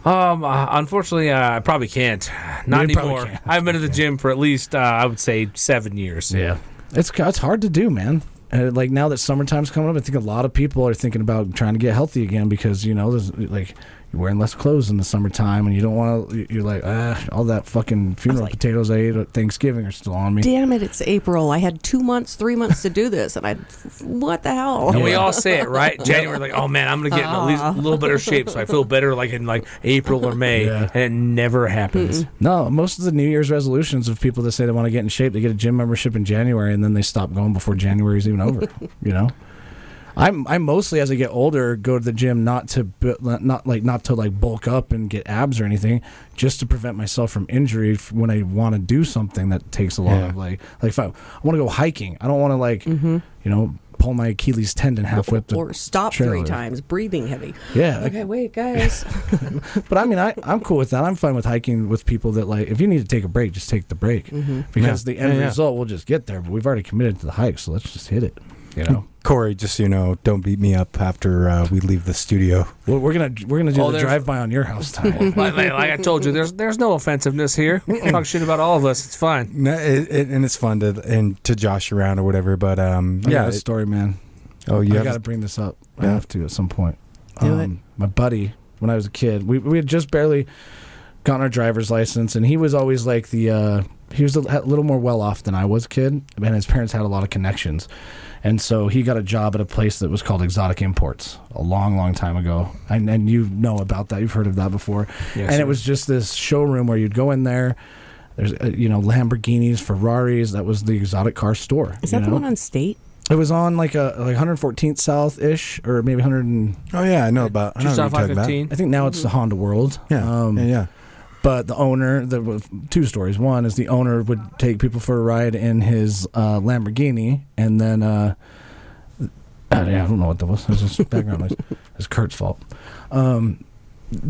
Unfortunately, I probably can't. Not You probably anymore. can't. I haven't been to the gym for at least, I would say, 7 years. Yeah, it's hard to do, man. Like now that summertime's coming up, I think a lot of people are thinking about trying to get healthy again because there's like you're wearing less clothes in the summertime and you don't want to. You're like all that fucking funeral potatoes I ate at Thanksgiving are still on me. Damn it, it's April. I had 2 months, 3 months to do this, and what the hell? And we all say it, right? January, like, oh man, I'm gonna get in at least a little better shape, so I feel better, like in like April or May, Yeah. and it never happens. No, most of the New Year's resolutions of people that say they want to get in shape, they get a gym membership in January and then they stop going before January's even over. You know, I mostly as I get older go to the gym not to bulk up and get abs or anything, just to prevent myself from injury when I want to do something that takes a lot of like if I want to go hiking, I don't want to pull my Achilles tendon halfway up the Or stop trailer. 3 times, breathing heavy. Yeah. Okay, wait, guys. But I mean, I'm cool with that. I'm fine with hiking with people that like, if you need to take a break, just take the break. Because the end result, we'll just get there. But we've already committed to the hike, so let's just hit it. You know, Corey, just so you know, don't beat me up after we leave the studio. well, we're gonna do the drive by on your house time. like I told you, there's no offensive here. We can talk shit about all of us. It's fine. No, and it's fun to josh around or whatever. But Yeah, story, man. Oh, you I have got to bring this up. I Yeah. have to at some point. Do it. My buddy, when I was a kid, we had just barely gotten our driver's license, and he was always like he was a little more well off than I was a kid, and his parents had a lot of connections. And so he got a job at a place that was called Exotic Imports a long, long time ago. And you know about that. You've heard of that before. Yes, and sir. it was just this showroom where you'd go in there. There's, Lamborghinis, Ferraris. That was the exotic car store. Is that the one on State? It was on like 114th South-ish, or maybe 100 and... Oh, yeah, I know about. I know Just what off you're talking about. I-15. I think now it's the Honda World. Yeah, yeah. But the owner, there were 2 stories. One is the owner would take people for a ride in his Lamborghini, and then I don't know what that was. It was just background noise. It's Kurt's fault.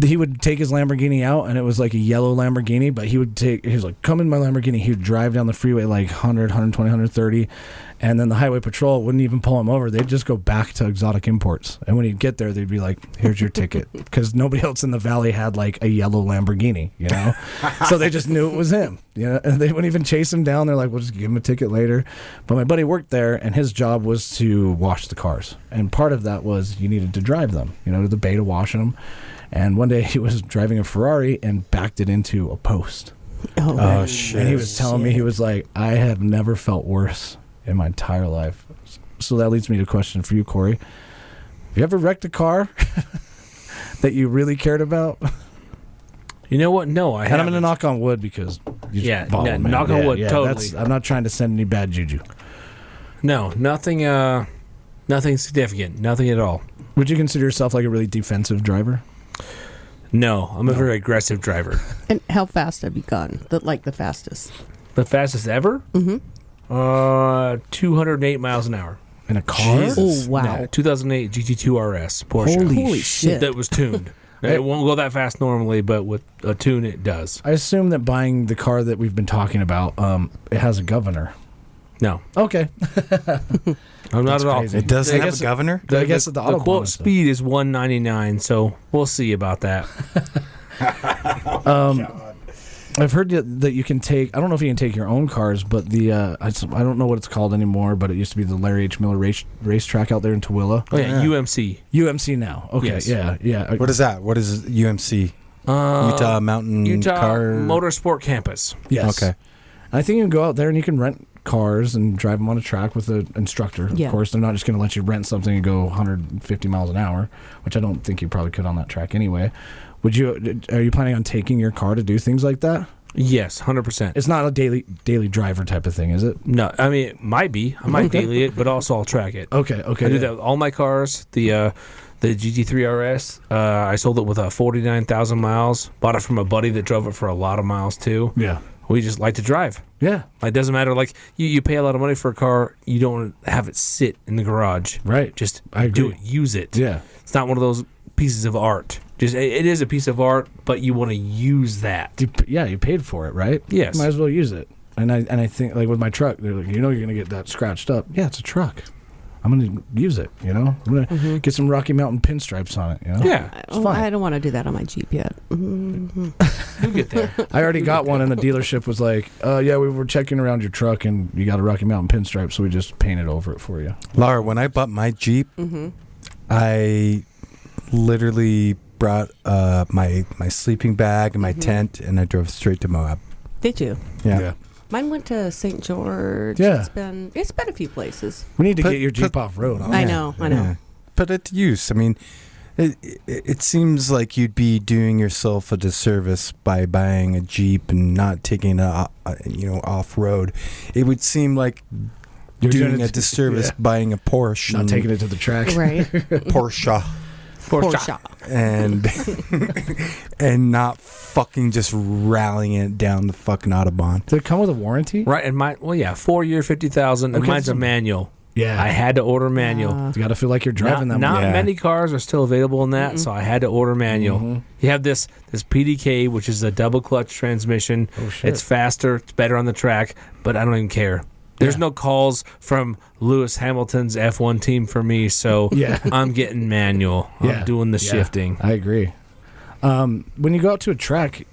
He would take his Lamborghini out, and it was like a yellow Lamborghini, but he was like, come in my Lamborghini. He would drive down the freeway like 100, 120, 130, And then the highway patrol wouldn't even pull him over. They'd just go back to Exotic Imports. And when he'd get there, they'd be like, here's your ticket. Because nobody else in the valley had like a yellow Lamborghini, you know? So they just knew it was him. You know? And they wouldn't even chase him down. They're like, we'll just give him a ticket later. But my buddy worked there, and his job was to wash the cars. And part of that was you needed to drive them, you know, to the bay to wash them. And one day he was driving a Ferrari and backed it into a post. Oh, shit. And he was telling me, he was like, I have never felt worse in my entire life. So that leads me to a question for you, Corey. Have you ever wrecked a car that you really cared about? You know what? No, I haven't. And I'm going to knock on wood because knock on wood, totally. I'm not trying to send any bad juju. No, nothing significant, nothing at all. Would you consider yourself like a really defensive driver? No, I'm a very aggressive driver. And how fast have you gone? The fastest? The fastest ever? Mm-hmm. 208 miles an hour. In a car? Oh, wow. Yeah, 2008 GT2 RS Porsche. Holy shit. That was tuned. It won't go that fast normally, but with a tune, it does. I assume that buying the car that we've been talking about, it has a governor. No. Okay. I'm not at all. Crazy. It doesn't I have guess a governor? I guess the Autobahn quote and stuff. speed is 199, so we'll see about that. I've heard that you can take, I don't know if you can take your own cars, but I don't know what it's called anymore, but it used to be the Larry H. Miller racetrack out there in Tooele. Oh, yeah, UMC. UMC now. Okay, Yes. yeah. What is that? What is UMC? Utah Mountain Car Motorsport Campus. Yes. Okay. I think you can go out there and you can rent cars and drive them on a track with an instructor. Yeah. Of course, they're not just going to let you rent something and go 150 miles an hour, which I don't think you probably could on that track anyway. Are you planning on taking your car to do things like that? Yes, 100%. It's not a daily driver type of thing, is it? No, I mean, it might be. I might daily it, but also I'll track it. Okay. I do that with all my cars. The GT3 RS, I sold it with 49,000 miles. Bought it from a buddy that drove it for a lot of miles, too. Yeah. We just like to drive. Yeah. It doesn't matter. Like, you pay a lot of money for a car. You don't want to have it sit in the garage. Right. Just I do agree. it. Use it. Yeah. It's not one of those pieces of art. Just it is a piece of art, but you want to use that. You paid for it, right? Yes. Might as well use it. And I think, like with my truck, they're like, you're going to get that scratched up. Yeah, it's a truck. I'm going to use it, you know? I'm going to get some Rocky Mountain pinstripes on it, you know? Yeah. It's fine. I don't want to do that on my Jeep yet. Mm-hmm. You'll get there. I already got one, and the dealership was like, yeah, we were checking around your truck, and you got a Rocky Mountain pinstripe, so we just painted over it for you. Laura, when I bought my Jeep, I literally brought my sleeping bag and my tent, and I drove straight to Moab. Did you? Yeah. Mine went to St. George. Yeah. It's been a few places. We need to get your Jeep off road. I know. Yeah. Put it to use. I mean, it seems like you'd be doing yourself a disservice by buying a Jeep and not taking it, off road. It would seem like You're doing a disservice buying a Porsche, not taking it to the track. Right. Porsche, and not fucking just rallying it down the fucking Autobahn. Does it come with a warranty? Right, and 4 year, 50,000, and Okay, mine's a manual. Yeah. I had to order manual. You got to feel like you're driving them. Not Yeah. many cars are still available in that, so I had to order manual. You have this PDK, which is a double clutch transmission. Oh, shit. It's faster, it's better on the track, but I don't even care. There's no calls from Lewis Hamilton's F1 team for me, so I'm getting manual. I'm doing the shifting. I agree. When you go out to a track,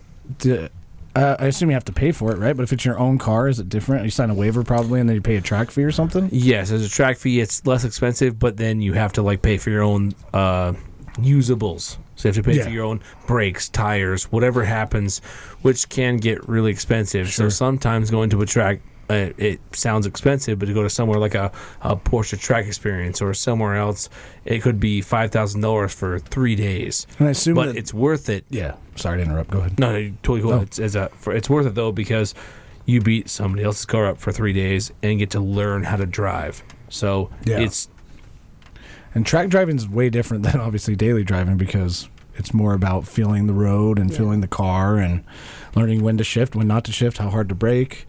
I assume you have to pay for it, right? But if it's your own car, is it different? You sign a waiver probably, and then you pay a track fee or something? Yes, as a track fee, it's less expensive, but then you have to pay for your own usables. So you have to pay for your own brakes, tires, whatever happens, which can get really expensive. Sure. So sometimes going to a track, it sounds expensive, but to go to somewhere like a Porsche track experience or somewhere else, it could be $5,000 for 3 days. And I assume But it's worth it. Yeah. Sorry to interrupt. Go ahead. No, you're totally cool. Oh. It's worth it, though, because you beat somebody else's car up for 3 days and get to learn how to drive. So it's... And track driving is way different than obviously daily driving because it's more about feeling the road and feeling the car and learning when to shift, when not to shift, how hard to brake.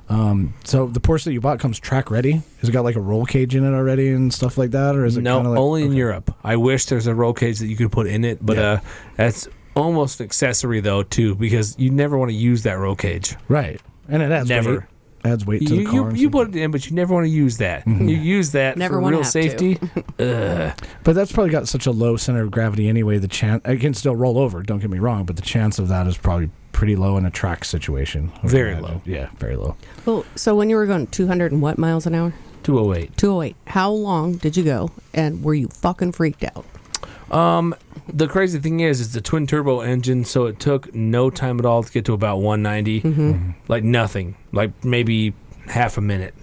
So the Porsche that you bought comes track ready? Has it got a roll cage in it already and stuff like that, or is it only in Europe. I wish there's a roll cage that you could put in it, but that's almost an accessory though too, because you never want to use that roll cage. Right, and it adds Never. weight. adds weight to the car. You put it in, but you never want to use that. You use that Never for wanna real have safety. But that's probably got such a low center of gravity anyway. The chance it can still roll over. Don't get me wrong, but the chance of that is probably pretty low in a track situation. Very low. Yeah, very low. Well, so when you were going 200 and what miles an hour? 208. 208. How long did you go, and were you fucking freaked out? The crazy thing is it's a twin turbo engine, so it took no time at all to get to about 190. Like nothing. Like maybe half a minute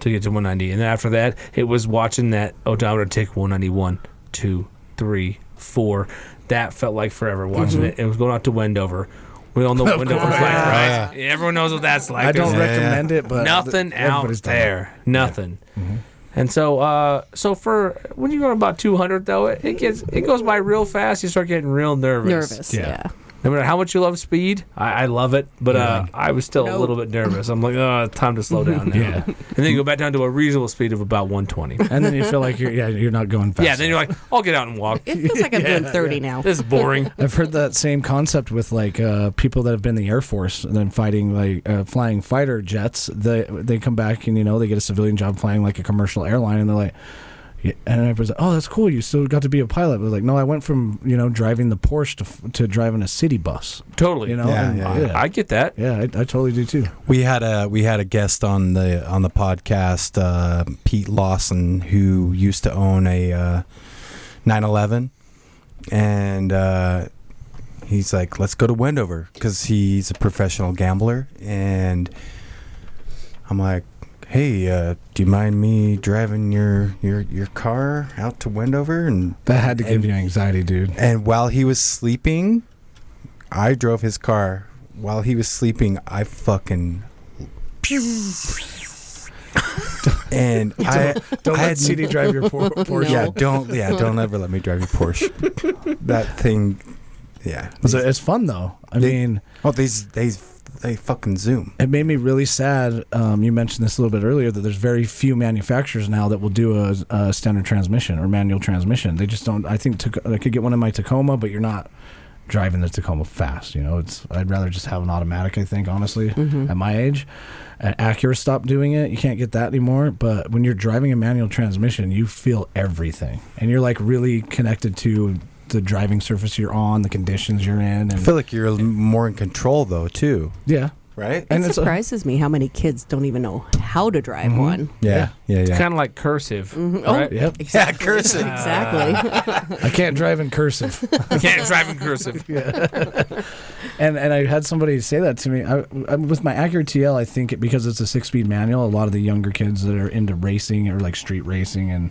to get to 190. And then after that, it was watching that odometer tick 191, 2, 3, 4. That felt like forever watching it. It was going out to Wendover. We all know what Wendover's like, right? Yeah. Everyone knows what that's like. I don't recommend it, but nothing out there. Nothing. And so, for when you're going about 200, though, it goes by real fast. You start getting real nervous. Yeah. No matter how much you love speed, I love it, but I was still a little bit nervous. I'm like, it's time to slow down now. Yeah. And then you go back down to a reasonable speed of about 120. and then you feel like you're not going fast. Yeah, then you're like, I'll get out and walk. It feels like I'm doing 30 now. This is boring. I've heard that same concept with like people that have been in the Air Force and then fighting like flying fighter jets. They come back and they get a civilian job flying like a commercial airline, and they're like. Yeah, and everybody's like, "Oh, that's cool. You still got to be a pilot." But like, no, I went from driving the Porsche to driving a city bus. Totally. I get that. Yeah, I totally do too. We had a guest on the podcast, Pete Lawson, who used to own a 911, and he's like, "Let's go to Wendover," because he's a professional gambler, and I'm like, "Hey, do you mind me driving your car out to Wendover?" And that had to give you anxiety, dude. And while he was sleeping, I drove his car. While he was sleeping, I fucking and don't let CD drive your Porsche. Don't ever let me drive your Porsche. That thing, yeah. It's fun though. They fucking zoom. It made me really sad. You mentioned this a little bit earlier that there's very few manufacturers now that will do a standard transmission or manual transmission. They just don't. I think I could get one in my Tacoma, but you're not driving the Tacoma fast. I'd rather just have an automatic. I think honestly, at my age, Acura stopped doing it. You can't get that anymore. But when you're driving a manual transmission, you feel everything, and you're like really connected to the driving surface you're on, the conditions you're in. And I feel like you're more in control though too. Yeah. Right? It surprises me how many kids don't even know how to drive one. Yeah. It's kind of like cursive. Right? Oh, yep. Exactly. Yeah, cursive. Exactly. I can't drive in cursive. I can't drive in cursive. And I had somebody say that to me. I with my Acura TL, I think because it's a 6-speed manual, a lot of the younger kids that are into racing or like street racing and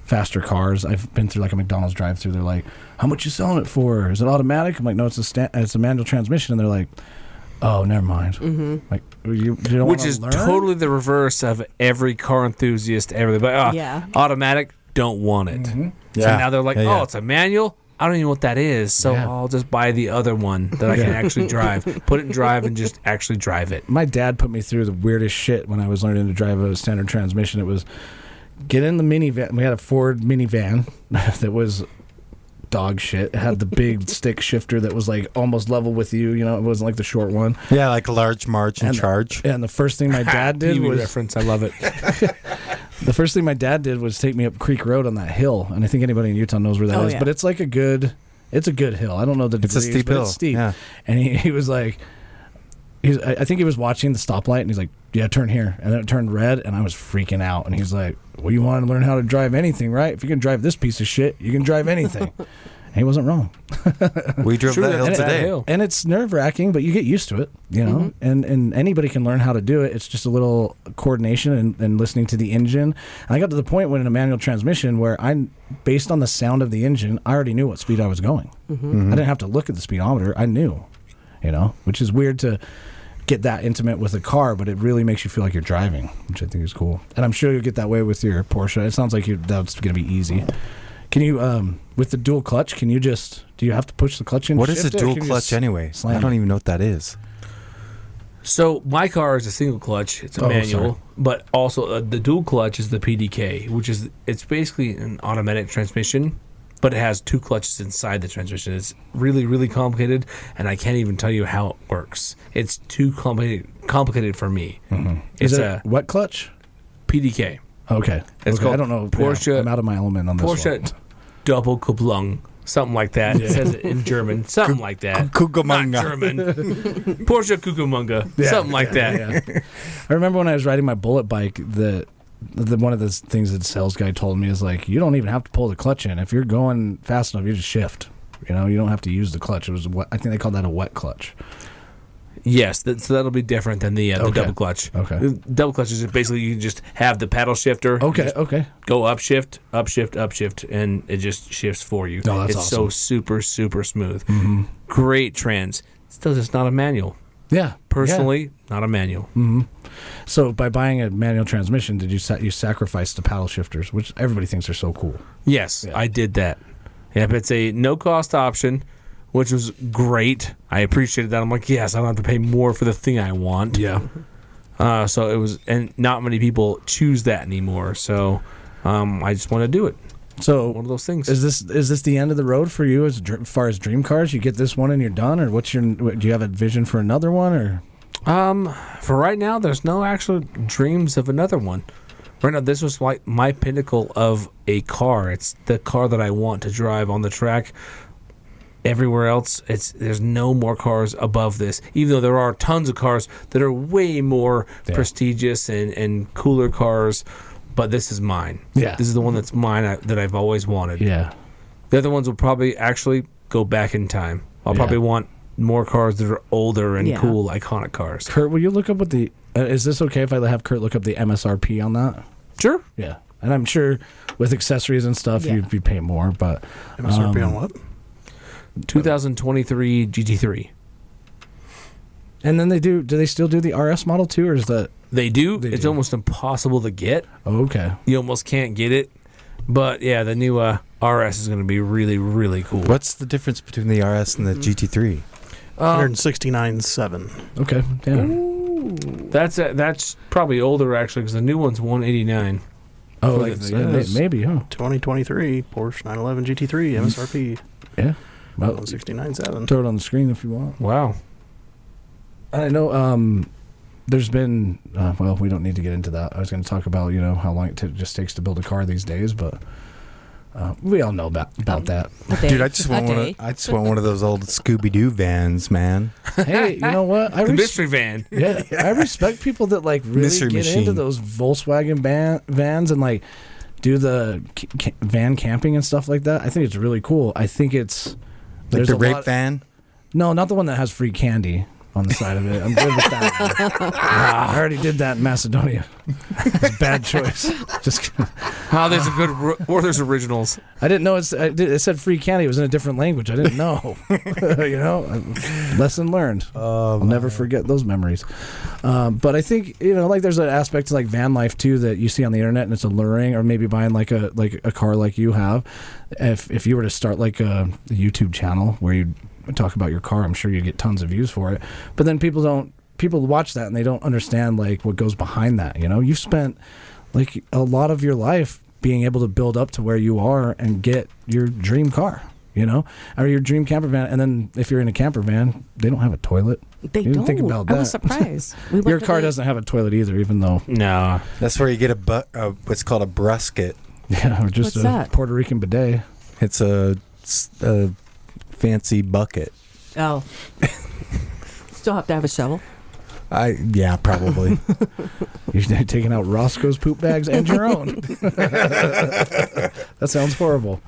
faster cars. I've been through like a McDonald's drive-through. They're like, "How much you selling it for? Is it automatic?" I'm like, "No, it's a manual transmission." And they're like, "Oh, never mind." Like, you don't Which is learn? totally the reverse of every car enthusiast ever. But automatic, don't want it. Yeah. So now they're like, it's a manual. I don't even know what that is, so Yeah. I'll just buy the other one that I can actually drive. Put it in drive and just actually drive it. My dad put me through the weirdest shit when I was learning to drive a standard transmission. It was get in the minivan. We had a Ford minivan that was dog shit. It had the big stick shifter that was like almost level with you. It wasn't like the short one. Yeah, like a large march and charge. And the first thing my dad did was reference. I love it. the first thing my dad did was take me up Creek Road on that hill, and I think anybody in Utah knows where that is. Yeah. But it's like it's a good hill. I don't know the degrees, It's a steep but hill. it's steep. Yeah. And he was like, I think he was watching the stoplight, and he's like, "Yeah, turn here." And then it turned red, and I was freaking out. And he's like, "Well, you want to learn how to drive anything, right? If you can drive this piece of shit, you can drive anything." And he wasn't wrong. We drove that hill today. And it's nerve-wracking, but you get used to it, and anybody can learn how to do it. It's just a little coordination and listening to the engine. And I got to the point when in a manual transmission where based on the sound of the engine, I already knew what speed I was going. I didn't have to look at the speedometer. I knew, which is weird to get that intimate with a car, but it really makes you feel like you're driving, which I think is cool. And I'm sure you'll get that way with your Porsche. It sounds like that's going to be easy. Can you, with the dual clutch, do you have to push the clutch in? What is a dual clutch anyway? I don't even know what that is. So my car is a single clutch. It's a manual, but also the dual clutch is the PDK, it's basically an automatic transmission, but it has 2 clutches inside the transmission. It's really, really complicated, and I can't even tell you how it works. It's too complicated complicated for me. Mm-hmm. It's Is it a wet clutch? PDK. Okay. It's called I don't know. Porsche. I'm out of my element on this Porsche one. Double Kupplung. Something like that. It says it in German. Something like that. Kugelmunga. Not German. Porsche Kugelmunga. Something like that. Yeah. I remember when I was riding my bullet bike, the one of the things that the sales guy told me is like, you don't even have to pull the clutch in. If you're going fast enough, you just shift. You know, you don't have to use the clutch. It was I think they called that a wet clutch. Yes, so that'll be different than the double clutch. Okay. The double clutch is basically you just have the paddle shifter. Okay. Go upshift, and it just shifts for you. Oh, that's it's awesome. so super, super smooth. Mm-hmm. Great trends. Still just not a manual. Yeah. Personally, not a manual. Mm-hmm. So by buying a manual transmission, did you sacrifice the paddle shifters, which everybody thinks are so cool? Yes, I did that. Yep, it's a no-cost option, which was great. I appreciated that. I'm like, yes, I don't have to pay more for the thing I want. Yeah. So it was, and not many people choose that anymore. So I just want to do it. So One of those things. is this the end of the road for you as far as dream cars? You get this one and you're done, or do you have a vision for another one, or? For right now, there's no actual dreams of another one. Right now, this was like my pinnacle of a car. It's the car that I want to drive on the track. Everywhere else, there's no more cars above this. Even though there are tons of cars that are way more prestigious and cooler cars, but this is mine. Yeah. This is the one that's mine that I've always wanted. Yeah. The other ones will probably actually go back in time. I'll probably want more cars that are older and cool, iconic cars. Kurt, will you look up what the? Is this okay if I have Kurt look up the MSRP on that? Sure. Yeah, and I'm sure with accessories and stuff, you pay more. But MSRP on what? 2023 GT3. And then do they still do the RS model too, or is that? They do. They It's do. almost impossible to get. Oh, okay. You almost can't get it. But yeah, the new RS is going to be really, really cool. What's the difference between the RS and the GT3? 169.7. Okay. Yeah. That's probably older actually, because the new one's 189. Oh, like, maybe, huh? 2023 Porsche 911 GT3 MSRP Yeah. Well, 169.7. throw it on the screen if you want. Wow. I know. There's been. Well, we don't need to get into that. I was going to talk about how long it just takes to build a car these days, but we all know about that. Dude, I just want one of those old Scooby-Doo vans, man. Hey, you know what? The mystery van. Yeah, I respect people that like really Mystery get machine. into those Volkswagen vans and like do the van camping and stuff like that. I think it's really cool. I think it's Like the rape van? No, not the one that has free candy on the side of it. I'm good with that. I already did that in Macedonia. It's a bad choice. Just There's a good Werther's Originals. I didn't know it said free candy. It was in a different language. I didn't know. Lesson learned. I'll never forget those memories. But I think like there's an aspect to like van life too that you see on the internet and it's alluring. Or maybe buying like a car like you have. If you were to start like a YouTube channel where you talk about your car, I'm sure you'd get tons of views for it. But then people watch that and they don't understand like what goes behind that. You've spent like a lot of your life being able to build up to where you are and get your dream car, or your dream camper van. And then if you're in a camper van, they don't have a toilet. They You didn't don't. think about I was that. surprised. Your car doesn't have a toilet either, even though No. That's where you get what's called a brusket. or just What's a that? Puerto Rican bidet. It's a fancy bucket. Oh. Still have to have a shovel. Yeah, probably. You're taking out Roscoe's poop bags and your own. That sounds horrible.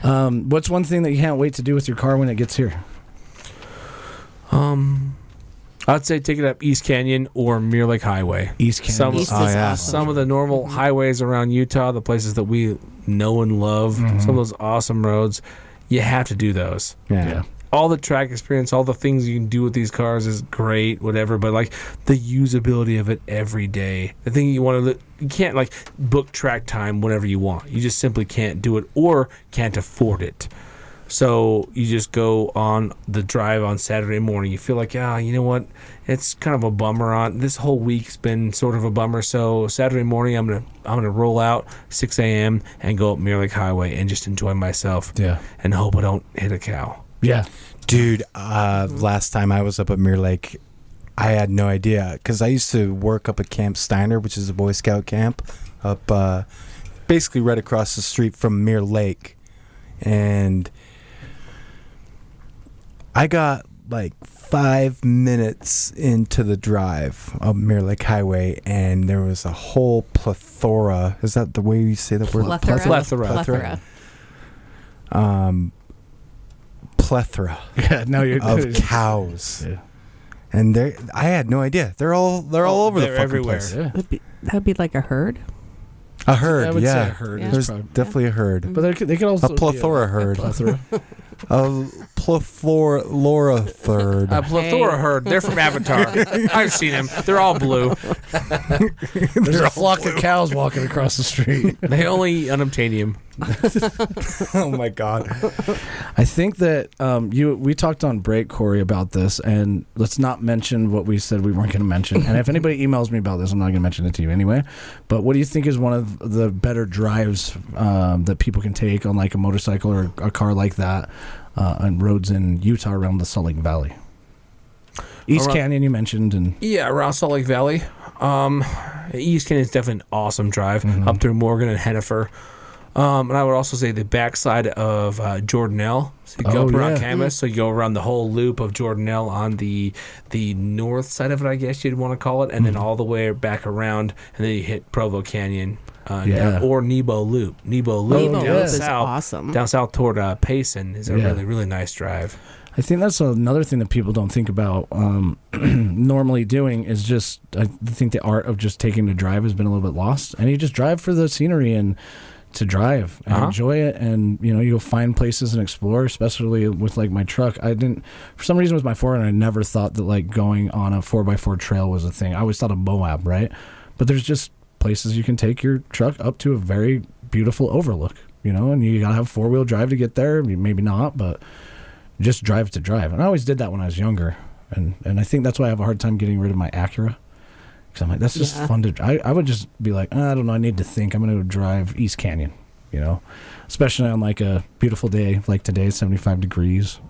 What's one thing that you can't wait to do with your car when it gets here? I'd say take it up East Canyon or Mirror Lake Highway. East Canyon. East is yeah. awesome. Some of the normal highways around Utah, the places that we know and love, some of those awesome roads, you have to do those. Yeah. All the track experience, all the things you can do with these cars is great, whatever, but like the usability of it every day. The thing you can't like book track time whenever you want. You just simply can't do it or can't afford it. So you just go on the drive on Saturday morning. You feel like, you know what? It's kind of a bummer. On this whole week's been sort of a bummer. So Saturday morning, I'm gonna roll out 6 a.m. and go up Mirror Lake Highway and just enjoy myself. Yeah. And hope I don't hit a cow. Yeah. Dude, last time I was up at Mirror Lake, I had no idea because I used to work up at Camp Steiner, which is a Boy Scout camp up basically right across the street from Mirror Lake. And I got like 5 minutes into the drive of Mirror Lake Highway, and there was a whole plethora. Is that the way you say the word? Plethora. Plethora. Yeah, no, you're of cows. Yeah. And I had no idea. They're all over the fucking everywhere. place. Yeah. That'd be like a herd. A herd, I would yeah. say a herd. Yeah. There's Probably, definitely a herd. but they could also A plethora herd. Plethora. A plethora third. A plethora herd. They're from Avatar. I've seen them. They're all blue. There's a flock of cows walking across the street. They only eat unobtainium. Oh my God. I think that we talked on break, Corey, about this, and let's not mention what we said we weren't going to mention. And if anybody emails me about this, I'm not going to mention it to you anyway. But what do you think is one of the better drives that people can take on like a motorcycle or a car like that on roads in Utah around the Salt Lake Valley? East Canyon you mentioned, and Yeah, around Salt Lake Valley. East Canyon is definitely an awesome drive up through Morgan and Hennifer. And I would also say the backside of Jordanelle. So you go up around Camas, so you go around the whole loop of Jordanelle on the north side of it, I guess you'd want to call it, and then all the way back around, and then you hit Provo Canyon. Or Nebo Loop. Nebo Loop Nebo down Loop is south, awesome. down south toward Payson is a really, really nice drive. I think that's another thing that people don't think about normally doing is just, I think the art of just taking the drive has been a little bit lost. And you just drive for the scenery and to drive and enjoy it. And, you'll find places and explore, especially with like my truck. For some reason with my 4Runner, I never thought that like going on a 4x4 trail was a thing. I always thought of Moab, right? But there's just places you can take your truck up to a very beautiful overlook, and you got to have 4-wheel drive to get there. Maybe not, but just drive to drive. And I always did that when I was younger. And I think that's why I have a hard time getting rid of my Acura. Because I'm like, that's just fun to... I would just be like, I don't know, I need to think. I'm going to drive East Canyon, Especially on like a beautiful day like today, 75 degrees.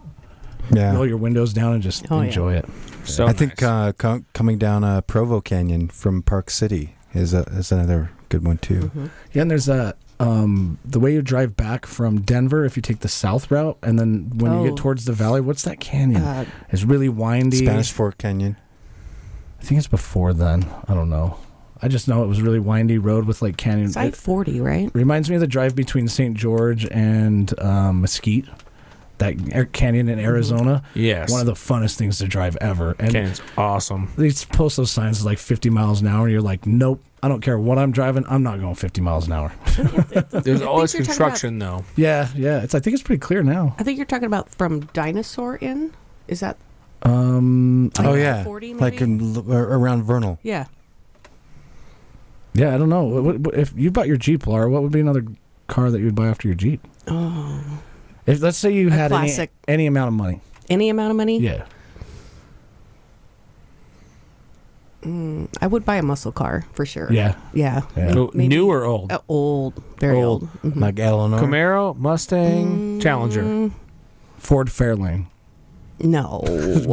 Yeah. Roll your windows down and just enjoy it. So I think coming down Provo Canyon from Park City is another good one too. Mm-hmm. Yeah, and there's the way you drive back from Denver, if you take the south route, and then when you get towards the valley, what's that canyon? It's really windy. Spanish Fork Canyon. I think it's before then. I don't know. I just know it was a really windy road with like canyon. It's I-40, right? Reminds me of the drive between St. George and Mesquite. That canyon in Arizona. Yes. One of the funnest things to drive ever. And Canyon's awesome. they post those signs like 50 miles an hour, and you're like, nope, I don't care what I'm driving. I'm not going 50 miles an hour. There's always construction, though. Yeah. I think it's pretty clear now. I think you're talking about from Dinosaur Inn. Is that? Yeah. 40 maybe? Like around Vernal. Yeah. Yeah, I don't know. What, if you bought your Jeep, Laura, what would be another car that you would buy after your Jeep? Oh. If let's say you had any amount of money. Any amount of money? Yeah. I would buy a muscle car for sure. Yeah. Yeah. New or old? Old. Very old. Mm-hmm. Like Eleanor. Camaro, Mustang, Challenger. Ford Fairlane. No.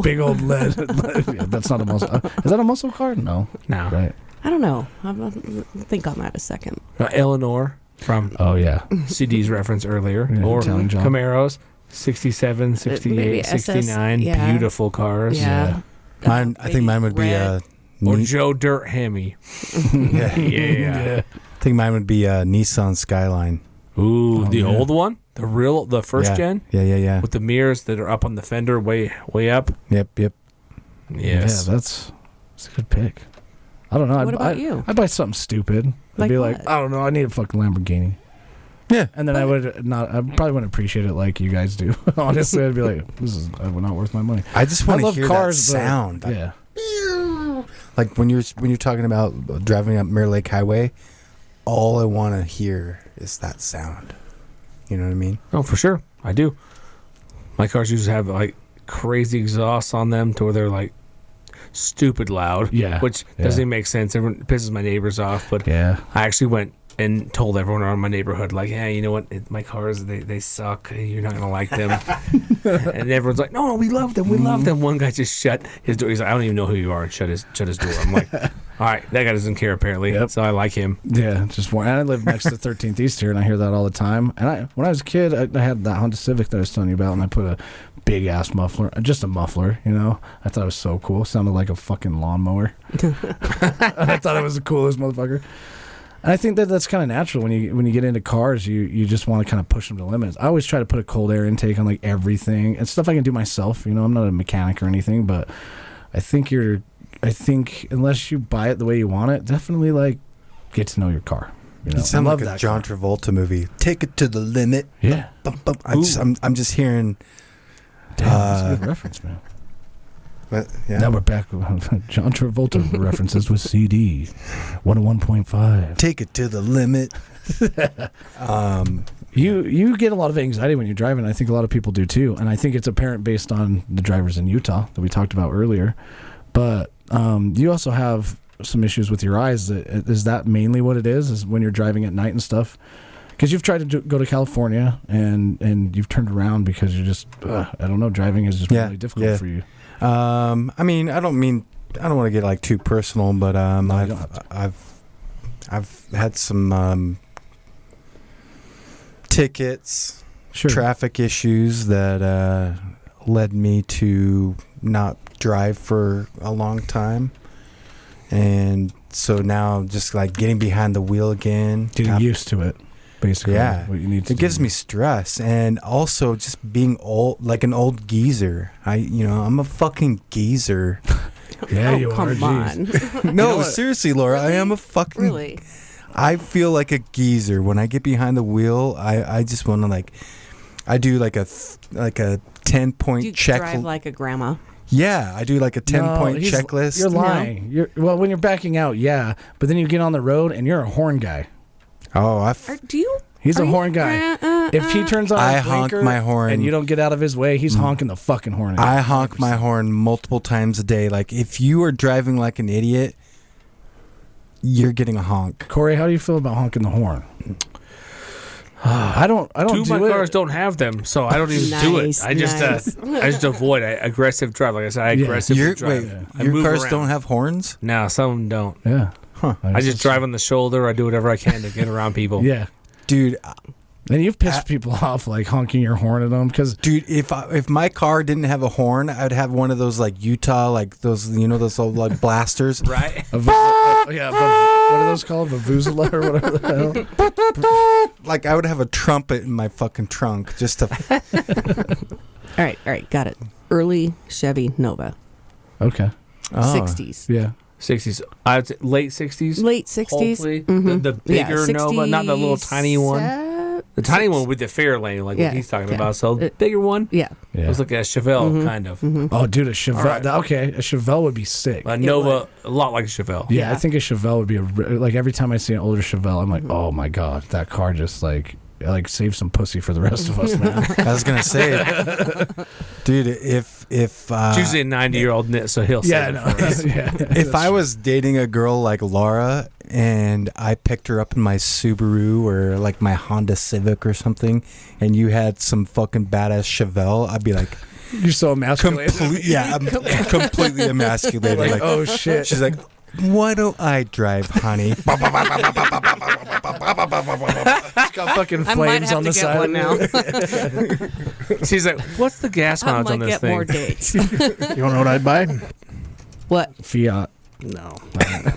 Big old lead. Yeah, that's not a muscle. Is that a muscle car? No. No. Right. I don't know. I'll think on that a second. Eleanor from Oh, yeah. CD's reference earlier. Yeah, or Italian job. Camaros, 67, 68, Maybe SS, 69. yeah. Beautiful cars. Yeah. Mine, I think mine would be Or Joe Dirt Hemi. yeah. Yeah. I think mine would be a Nissan Skyline. Ooh, the old one? The first gen? Yeah. With the mirrors that are up on the fender way up? Yep. Yes. Yeah, that's a good pick. I don't know. What about you? I'd buy something stupid. I'd Like be what? like, I don't know, I need a fucking Lamborghini. Yeah. And then I probably wouldn't appreciate it like you guys do. Honestly, I'd be like, this is not worth my money. I just want to love hear cars, that but- sound. Yeah. Like when you're talking about driving up Mirror Lake Highway, all I want to hear is that sound. You know what I mean? Oh, for sure. I do. My cars usually have like crazy exhausts on them to where they're like stupid loud. Yeah. Which doesn't even make sense. Everyone pisses my neighbors off. But Yeah. I actually went and told everyone around my neighborhood, like, yeah, you know what? My cars, they suck. You're not going to like them. And everyone's like, no, we love them. We love them. One guy just shut his door. He's like, I don't even know who you are, and shut his door. I'm like, all right, that guy doesn't care, apparently. Yep. So I like him. Yeah, just more. And I live next to 13th East here, and I hear that all the time. And when I was a kid, I had that Honda Civic that I was telling you about, and I put a big-ass muffler, just a muffler, you know? I thought it was so cool. Sounded like a fucking lawnmower. I thought it was the coolest motherfucker. And I think that's kind of natural when you get into cars. You just want to kind of push them to limits. I always try to put a cold air intake on like everything and stuff I can do myself. You know, I'm not a mechanic or anything, but I think unless you buy it the way you want it, definitely like get to know your car. You know? It sounds like a John Travolta movie. Take it to the limit. Yeah. I'm just hearing. Damn, that's a good reference, man. But, yeah. Now we're back with John Travolta references with CD 101.5. Take it to the limit. You get a lot of anxiety when you're driving. I think a lot of people do too, and I think it's apparent based on the drivers in Utah that we talked about earlier. But you also have some issues with your eyes. Is that mainly what it is? Is when you're driving at night and stuff? Because you've tried to go to California and you've turned around because you're just I don't know, driving is just really difficult for you. I mean, I don't want to get like too personal, but I've had some tickets, traffic issues that led me to not drive for a long time, and so now just like getting behind the wheel again, getting used to it. Basically, what you need to it gives me stress, and also just being old, like an old geezer. I'm a fucking geezer. Yeah, you come are. On. No, seriously, Laura, I am a fucking. Really? I feel like a geezer when I get behind the wheel. I just want to I do like a 10-point check. You drive like a grandma. Yeah, I do like a 10-point checklist. You're lying. Well, when you're backing out, yeah, but then you get on the road and you're a horn guy. Oh, He's a horn guy. If he turns on I his blinker honk my horn, and you don't get out of his way, he's honking the fucking horn. I honk my horn multiple times a day. Like, if you are driving like an idiot, you're getting a honk. Corey, how do you feel about honking the horn? I don't. Two of my cars don't have them, so I don't even do it. I just avoid aggressive drive. Like I said, I aggressively drive. Your cars don't have horns? No, some of them don't. Yeah. Huh. I just drive on the shoulder. I do whatever I can to get around people. Yeah. Dude. And you've pissed people off, like honking your horn at them. Cause, dude, if my car didn't have a horn, I'd have one of those like Utah, like those, those old like blasters. Right? What are those called? Vuvuzela or whatever the hell? Like, I would have a trumpet in my fucking trunk just to. All right, got it. Early Chevy Nova. Okay. 60s. Yeah. 60s. I'd say late 60s. Late 60s. Hopefully. The bigger Nova, not the little tiny one. The tiny one with the fair lane, like what he's talking about. So the bigger one, it was like a Chevelle, kind of. Oh, dude, a Chevelle. Right. Okay, a Chevelle would be sick. A Nova, a lot like a Chevelle. Yeah, I think a Chevelle would be like every time I see an older Chevelle, I'm like, oh my god, that car just like save some pussy for the rest of us, man. I was gonna say, dude, if it's usually a 90-year-old knit, so he'll say it for us. If I was dating a girl like Laura and I picked her up in my Subaru or like my Honda Civic or something, and you had some fucking badass Chevelle, I'd be like, you're so emasculated. I'm completely emasculated. Like, oh shit. She's like, why don't I drive, honey? It's got fucking flames on the side. Now. She's like, what's the gas mileage on this thing? More dates. You want to know what I'd buy? What? Fiat. No.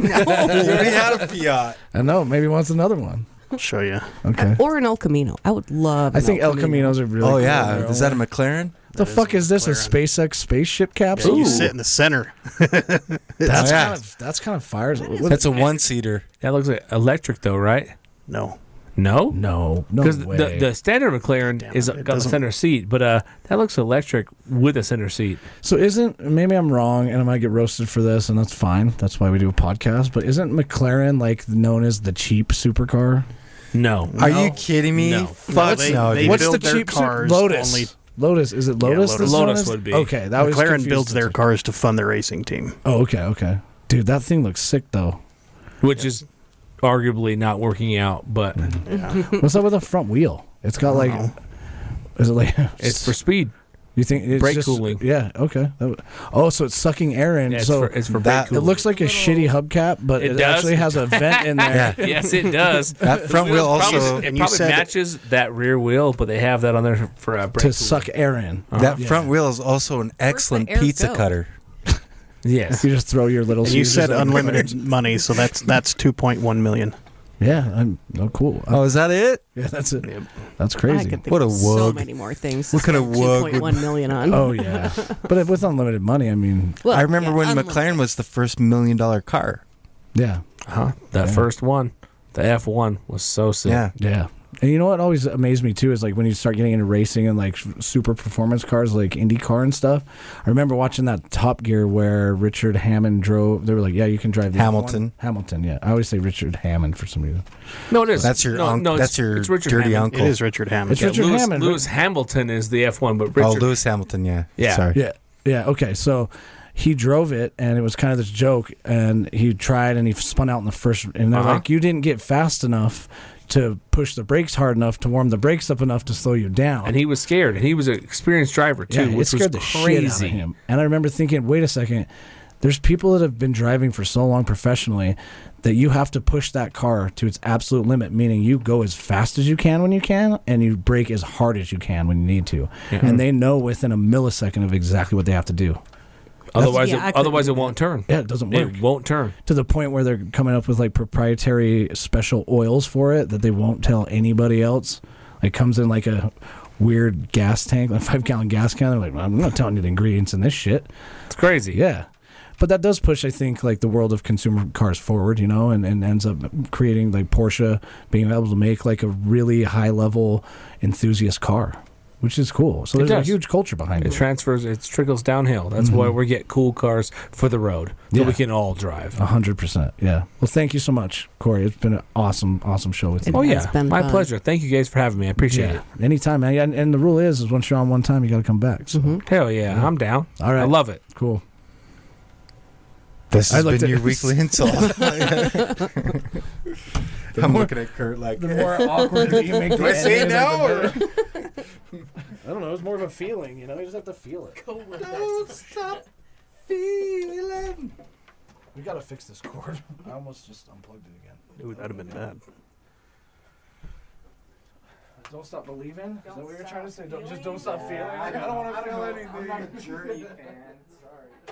You already had a Fiat. I know. Maybe wants another one. I'll show you. Okay. Or an El Camino. I would love. I think El Caminos are really. Oh yeah, is that a McLaren? The fuck is this? A SpaceX spaceship capsule? Yeah, you sit in the center. That's kind of fire. That's a one-seater. That looks like electric, though, right? No. No Because way. the standard McLaren got a center seat, but that looks electric with a center seat. So maybe I'm wrong and I might get roasted for this, and that's fine. That's why we do a podcast. But isn't McLaren like known as the cheap supercar? No. Are you kidding me? No. Fuck no. They What's build the their cheap cars Lotus? only. Lotus. Is it Lotus? Yeah, Lotus would be. Okay, that was McLaren builds their cars to fund their racing team. Oh, okay. Dude, that thing looks sick though. Which is arguably not working out, but What's up with the front wheel? It's got like, is it like? it's for speed. You think it's brake just, cooling? Yeah. Okay. Oh, so it's sucking air in. Yeah, so it's for that- brake cooling. it looks like a shitty hubcap, but It it does. actually has a vent in there. Yeah. Yes, it does. That front wheel also. It and you probably said- matches that rear wheel, but they have that on there for brake To cooling. suck air in. That Yeah. front wheel is also an excellent air pizza go? cutter. Yes. You just throw your little. And you Caesars said in. unlimited money, so that's 2.1 million. Yeah. Cool. Oh, is that it? Yeah, that's it. Yep. That's I crazy. could think What a of so wug. many more things. What kind of wug would- 2.1 million on? Oh yeah. But with unlimited money, I mean, Well, I remember yeah, when unlimited. McLaren was the first $1 million car. yeah, That Yeah. first one, the F1, was so sick. Yeah. yeah. And you know what always amazed me too is like when you start getting into racing and like super performance cars like IndyCar and stuff. I remember watching that Top Gear where Richard Hammond drove. They were like, "Yeah, you can drive the Hamilton. F1." Hamilton, yeah. I always say Richard Hammond for some reason. No, it is. That's your it's dirty Hammond. uncle. It is Richard Hammond. It's Richard Lewis, Hammond. Lewis Hamilton is the F1, but Richard. Oh, Lewis Hamilton, yeah. Yeah. Sorry. Yeah. Yeah. Okay. So he drove it, and it was kind of this joke. And he tried, and he spun out in the first. And they're like, "You didn't get fast enough to push the brakes hard enough to warm the brakes up enough to slow you down." And he was scared, and he was an experienced driver too, Yeah, it which scared was the crazy. shit out of him. And I remember thinking, wait a second. There's people that have been driving for so long professionally that you have to push that car to its absolute limit, meaning you go as fast as you can when you can, and you brake as hard as you can when you need to. Yeah. And they know within a millisecond of exactly what they have to do. Otherwise, Yeah, I couldn't otherwise do it won't turn. Yeah, it doesn't work. It won't turn. To the point where they're coming up with like proprietary special oils for it that they won't tell anybody else. It comes in like a weird gas tank, like a 5-gallon gas can. They're like, I'm not telling you the ingredients in this shit. It's crazy. Yeah. But that does push, I think, like the world of consumer cars forward, you know, and ends up creating like Porsche being able to make like a really high level enthusiast car, which is cool. So It there's a does. huge culture behind It it. transfers. It trickles downhill. That's why we get cool cars for the road that Yeah. we can all drive. 100%. Yeah. Well, thank you so much, Corey. It's been an awesome show with you. Oh has yeah, been my fun. pleasure. Thank you guys for having me. I appreciate Yeah. Anytime, man. And the rule is once you're on one time, you got to come back. So, it. Hell yeah, I'm down. All right. I love it. cool. This I has looked been at- your weekly insult. I'm looking at Kurt like, The more awkward you make do I say it now? Or? I don't know. It's more of a feeling, you know? You just have to feel it. Don't stop feeling. We got to fix this cord. I almost just unplugged it again. Ooh, that'd have been bad. Don't stop believing? Is that what you're trying to say? Don't stop feeling? I don't want to feel anything. I'm not a Journey fan. Sorry.